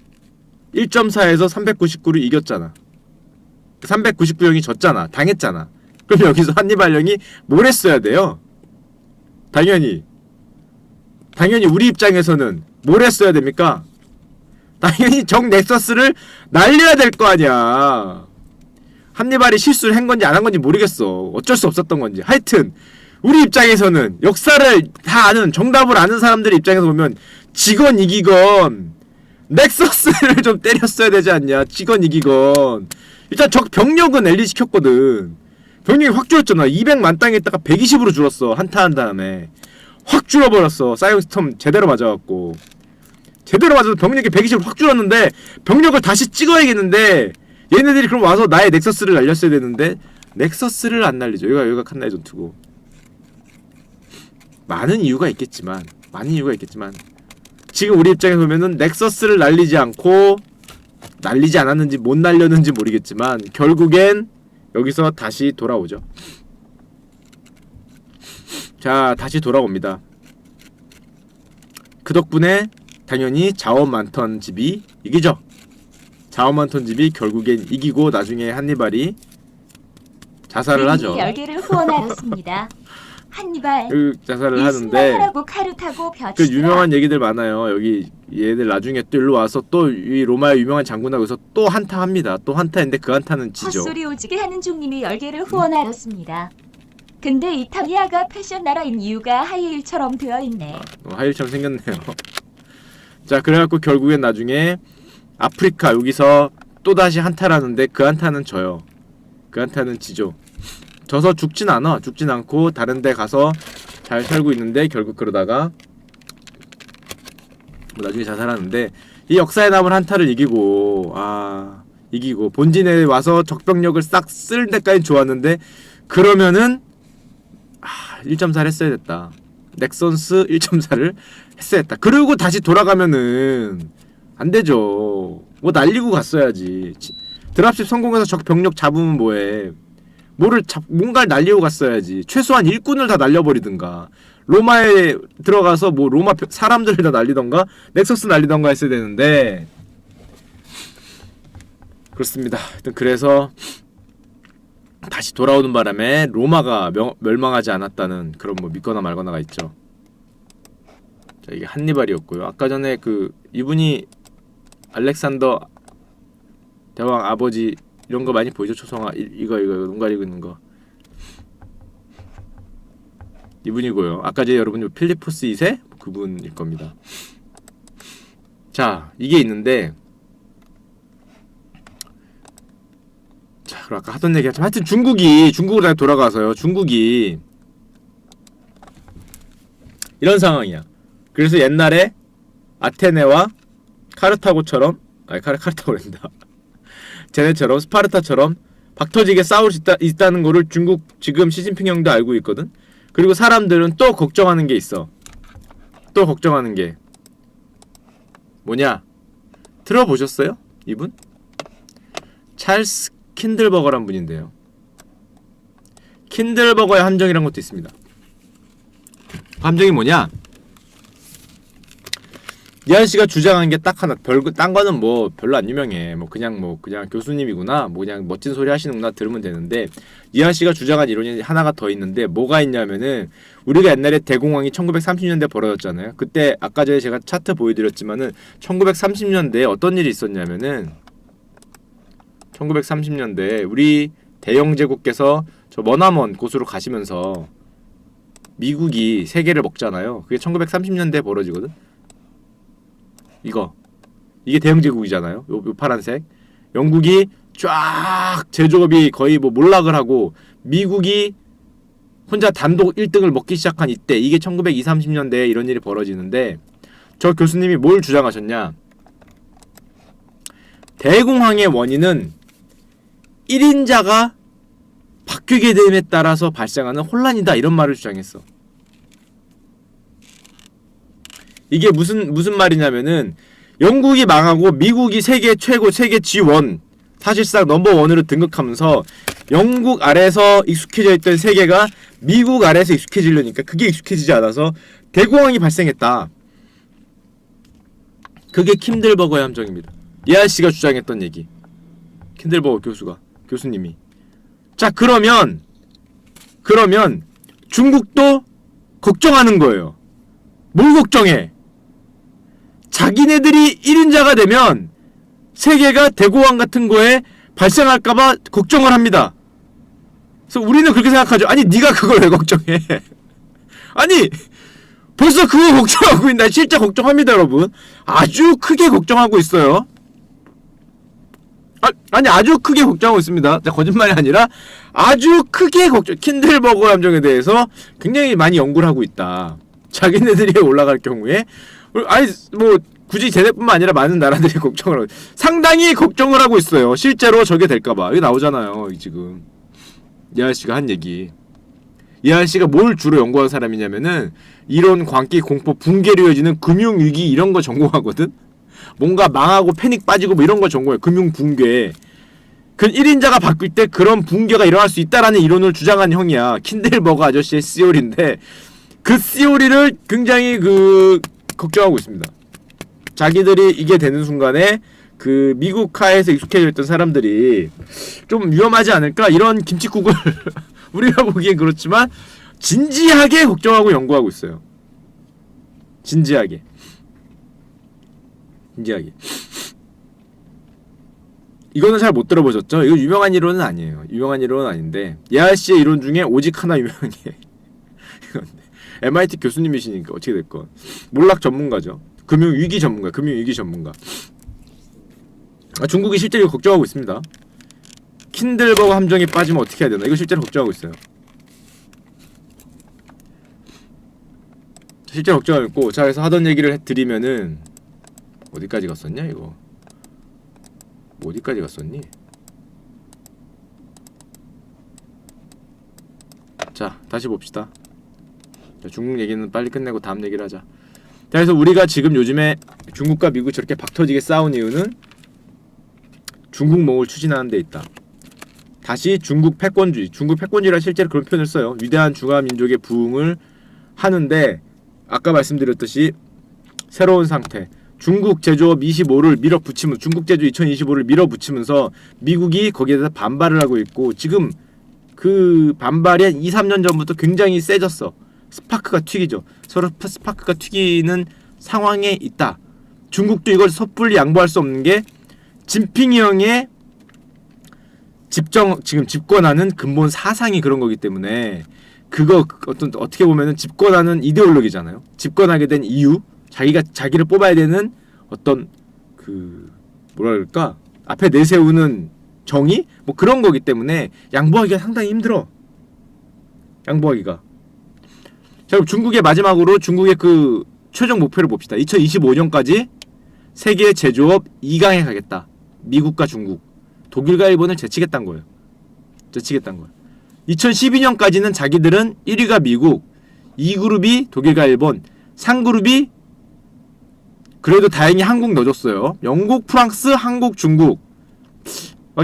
1.4에서 399를 이겼잖아. 399형이 졌잖아. 당했잖아. 그럼 여기서 한니발 형이 뭘 했어야 돼요? 당연히 우리 입장에서는 뭘 했어야 됩니까? 당연히 적 넥서스를 날려야 될 거 아니야. 한니발이 실수를 한 건지 안 한 건지 모르겠어. 어쩔 수 없었던 건지. 하여튼 우리 입장에서는 역사를 다 아는, 정답을 아는 사람들의 입장에서 보면 지건 이기건 넥서스를 좀 때렸어야 되지 않냐. 지건 이기건. 일단 적 병력은 엘리 시켰거든. 병력이 확 줄었잖아. 200만 땅에 있다가 120으로 줄었어. 한타 한 다음에 확 줄어버렸어. 사이오닉 스톰 제대로 맞아갖고. 제대로 맞아서 병력이 120으로 확 줄었는데 병력을 다시 찍어야겠는데 얘네들이 그럼 와서 나의 넥서스를 날렸어야 되는데 넥서스를 안 날리죠. 여기가 칸나의 전투고. 많은 이유가 있겠지만 지금 우리 입장에서 보면은 넥서스를 날리지 않고 날리지 않았는지 못 날렸는지 모르겠지만 결국엔 여기서 다시 돌아오죠. 자, 다시 돌아옵니다. 그 덕분에 당연히 자원 많던 집이 이기죠. 자원 많던 집이 결국엔 이기고 나중에 한니발이 자살을 하죠. 열개를 후원하였습니다. 한니발 자살을 하는데 그 유명한 얘기들 많아요. 여기 얘들 나중에 또 일로 와서 또 이 로마의 유명한 장군하고 여기서 또 한타 합니다. 또 한타인데 그 한타는 지죠. 헛소리 오지게 하는 중님이 10개를 후원하였습니다. 근데 이탈리아가 패션 나라인 이유가 하이힐처럼 되어 있네. 하이힐처럼 생겼네요. 자, 그래갖고 결국엔 나중에 아프리카 여기서 또다시 한타라는데 그 한타는 져요. 그 한타는 지죠. 져서 죽진 않아. 죽진 않고 다른 데 가서 잘 살고 있는데 결국 그러다가 뭐 나중에 잘 살았는데 이 역사에 남은 한타를 이기고 이기고 본진에 와서 적병력을 싹 쓸 때까지 좋았는데 그러면은 1.4를 했어야 됐다. 넥선스 1.4를 했어야 했다. 그리고 다시 돌아가면은 안 되죠. 뭐 날리고 갔어야지. 드랍십 성공해서 적 병력 잡으면 뭐해. 뭔가를 날리고 갔어야지. 최소한 일꾼을 다 날려버리든가. 로마에 들어가서 뭐 로마 사람들을 다 날리던가 넥서스 날리던가 했어야 되는데 그렇습니다. 하여튼 그래서 다시 돌아오는 바람에 로마가 멸망하지 않았다는 그런 뭐 믿거나 말거나가 있죠. 자, 이게 한니발이었고요. 아까 전에 그 이분이 알렉산더 대왕 아버지 이런 거 많이 보이죠? 초성화 이거 눈 가리고 있는 거 이분이고요. 아까 전에 여러분이 필리포스 2세 그분일 겁니다. 자, 이게 있는데 자, 그럼 아까 하던 얘기 하지만 하여튼 중국으로 돌아가서요. 중국이 이런 상황이야. 그래서 옛날에 아테네와 카르타고처럼 카르타고랜다. 쟤네처럼 스파르타처럼 박터지게 싸울 수 있다는 거를 중국 지금 시진핑 형도 알고 있거든. 그리고 사람들은 또 걱정하는 게 있어. 또 걱정하는 게 뭐냐? 들어보셨어요? 이분? 찰스 킨들버거란 분인데요. 킨들버거의 함정이란 것도 있습니다. 함정이 뭐냐? 이 아저씨가 주장한 게 딱 하나. 딴 거는 뭐 별로 안 유명해. 그냥 교수님이구나. 그냥 멋진 소리 하시는구나 들으면 되는데 이 아저씨가 주장한 이론이 하나가 더 있는데 뭐가 있냐면은 우리가 옛날에 대공황이 1930년대 벌어졌잖아요. 그때 아까 전에 제가 차트 보여드렸지만은 1930년대에 어떤 일이 있었냐면은 1930년대에 우리 대영제국께서 저 머나먼 곳으로 가시면서 미국이 세계를 먹잖아요. 그게 1930년대에 벌어지거든. 이게 대영제국이잖아요. 요 파란색. 영국이 쫙 제조업이 거의 뭐 몰락을 하고 미국이 혼자 단독 1등을 먹기 시작한 이때 이게 1920, 30년대에 이런 일이 벌어지는데 저 교수님이 뭘 주장하셨냐? 대공황의 원인은 1인자가 바뀌게 됨에 따라서 발생하는 혼란이다 이런 말을 주장했어. 이게 무슨 말이냐면은 영국이 망하고 미국이 세계 최고 세계 G1 사실상 넘버원으로 등극하면서 영국 아래서 익숙해져 있던 세계가 미국 아래서 익숙해지려니까 그게 익숙해지지 않아서 대공황이 발생했다. 그게 킨들버거의 함정입니다. 이 아저씨가 주장했던 얘기. 킨들버거 교수님이. 자, 그러면 중국도 걱정하는 거예요. 뭘 걱정해? 자기네들이 1인자가 되면 세계가 대공황 같은 거에 발생할까봐 걱정을 합니다. 그래서 우리는 그렇게 생각하죠. 아니 네가 그걸 왜 걱정해? 아니 벌써 그거 걱정하고 있나? 실제 걱정합니다 여러분. 아주 크게 걱정하고 있어요. 아니 아주 크게 걱정하고 있습니다. 거짓말이 아니라 아주 크게 킨들버거 함정에 대해서 굉장히 많이 연구를 하고 있다. 자기네들이 올라갈 경우에 아니 뭐 굳이 쟤네뿐만 아니라 많은 나라들이 걱정을 하고 상당히 걱정을 하고 있어요. 실제로 저게 될까봐. 이거 나오잖아요 지금. 이 아저씨가 한 얘기. 이 아저씨가 뭘 주로 연구한 사람이냐면은 이론, 광기, 공포, 붕괴로 이어지는 금융위기 이런 거 전공하거든? 뭔가 망하고 패닉 빠지고 뭐 이런 거 전공해. 금융 붕괴. 그 1인자가 바뀔 때 그런 붕괴가 일어날 수 있다라는 이론을 주장한 형이야. 킨들버거 아저씨의 시오리인데 그 시오리를 굉장히 걱정하고 있습니다. 자기들이 이게 되는 순간에 그 미국하에서 익숙해져 있던 사람들이 좀 위험하지 않을까? 이런 김칫국을 우리가 보기엔 그렇지만 진지하게 걱정하고 연구하고 있어요. 진지하게. 이거는 잘 못 들어보셨죠? 이거 유명한 이론은 아니에요. 유명한 이론은 아닌데 이 아저씨의 이론 중에 오직 하나 유명해. MIT 교수님이시니까 어떻게 됐건 몰락 전문가죠. 금융위기 전문가. 중국이 실제로 걱정하고 있습니다. 킨들버그 함정에 빠지면 어떻게 해야 되나? 이거 실제로 걱정하고 있어요. 실제로 걱정하고 있고, 자, 그래서 하던 얘기를 드리면은 어디까지 갔었냐 이거? 어디까지 갔었니? 자, 다시 봅시다. 자, 중국 얘기는 빨리 끝내고 다음 얘기를 하자. 자, 그래서 우리가 지금 요즘에 중국과 미국 저렇게 박터지게 싸운 이유는 중국몽을 추진하는 데 있다. 다시 중국 패권주의, 중국 패권주의라 실제로 그런 표현을 써요. 위대한 중화민족의 부흥을 하는데 아까 말씀드렸듯이 새로운 상태, 중국 제조업 25를 밀어붙이면, 중국 제조 2025를 밀어붙이면서 미국이 거기에 대해서 반발을 하고 있고, 지금 그 반발이 한 2-3년 전부터 굉장히 세졌어. 스파크가 튀기죠. 서로 스파크가 튀기는 상황에 있다. 중국도 이걸 섣불리 양보할 수 없는 게 진핑이 형의 지금 집권하는 근본 사상이 그런 거기 때문에, 그거 어떻게 보면은 집권하는 이데올로기잖아요. 집권하게 된 이유, 자기를 뽑아야 되는 어떤 그 뭐라 그럴까, 앞에 내세우는 정의, 뭐 그런 거기 때문에 양보하기가 상당히 힘들어. 양보하기가. 자, 그럼 중국의 마지막으로 중국의 그 최종 목표를 봅시다. 2025년까지 세계 제조업 2강에 가겠다. 미국과 중국, 독일과 일본을 제치겠다는 거예요. 제치겠다는 거예요. 2012년까지는 자기들은 1위가 미국, 2그룹이 독일과 일본, 3그룹이 그래도 다행히 한국 넣어줬어요. 영국, 프랑스, 한국, 중국.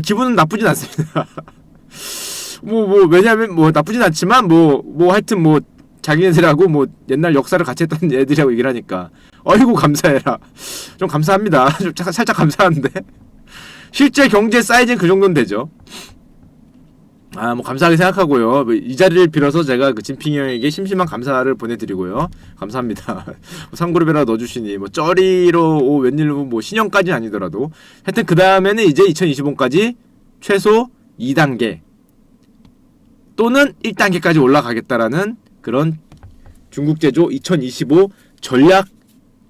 기분은 나쁘진 않습니다. 왜냐면 나쁘진 않지만 하여튼 자기네들하고 옛날 역사를 같이 했던 애들이라고 얘기를 하니까 어이구 감사해라. 좀 감사합니다. 좀 살짝 감사한데 실제 경제 사이즈는 그 정도는 되죠. 감사하게 생각하고요. 이 자리를 빌어서 제가 그 진핑이 형에게 심심한 감사를 보내드리고요. 감사합니다. 3그룹에라 넣어주시니 쩌리로 웬일로 신형까지는 아니더라도 하여튼 그 다음에는 이제 2025까지 최소 2단계 또는 1단계까지 올라가겠다라는 그런 중국 제조 2025 전략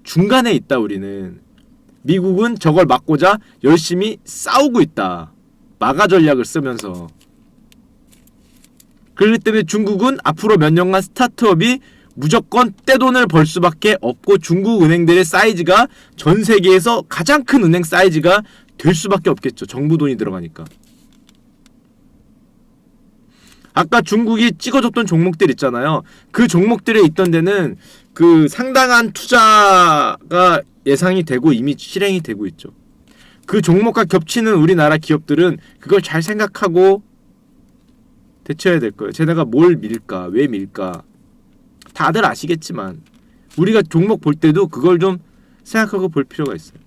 중간에 있다. 우리는 미국은 저걸 막고자 열심히 싸우고 있다. 마가 전략을 쓰면서. 그렇기 때문에 중국은 앞으로 몇 년간 스타트업이 무조건 떼돈을 벌 수밖에 없고, 중국 은행들의 사이즈가 전 세계에서 가장 큰 은행 사이즈가 될 수밖에 없겠죠. 정부 돈이 들어가니까. 아까 중국이 찍어줬던 종목들 있잖아요. 그 종목들에 있던 데는 그 상당한 투자가 예상이 되고 이미 실행이 되고 있죠. 그 종목과 겹치는 우리나라 기업들은 그걸 잘 생각하고 대처해야 될 거예요. 쟤네가 뭘 밀까? 왜 밀까? 다들 아시겠지만 우리가 종목 볼 때도 그걸 좀 생각하고 볼 필요가 있어요.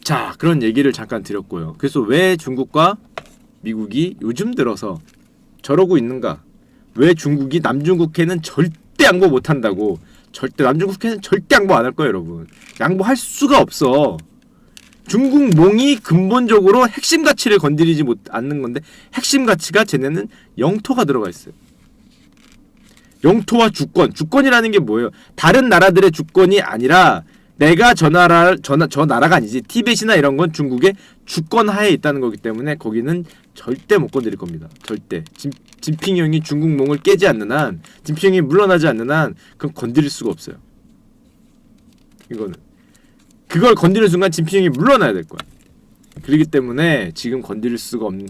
자, 그런 얘기를 잠깐 드렸고요. 그래서 왜 중국과 미국이 요즘 들어서 저러고 있는가? 왜 중국이 남중국해는 절대 양보 못한다고? 남중국해는 절대 양보 안 할 거예요, 여러분. 양보할 수가 없어. 중국몽이 근본적으로 핵심 가치를 건드리지 않는 건데, 핵심 가치가 쟤네는 영토가 들어가 있어요. 영토와 주권. 주권이라는 게 뭐예요? 다른 나라들의 주권이 아니라 내가 저 나라가 아니지. 티벳이나 이런 건 중국의 주권 하에 있다는 거기 때문에 거기는 절대 못 건드릴 겁니다. 절대. 진핑이 형이 중국몽을 깨지 않는 한, 진핑이 형이 물러나지 않는 한 그건 건드릴 수가 없어요. 이거는. 그걸 건드리는 순간 진핑이 형이 물러나야 될 거야. 그렇기 때문에 지금 건드릴 수가 없는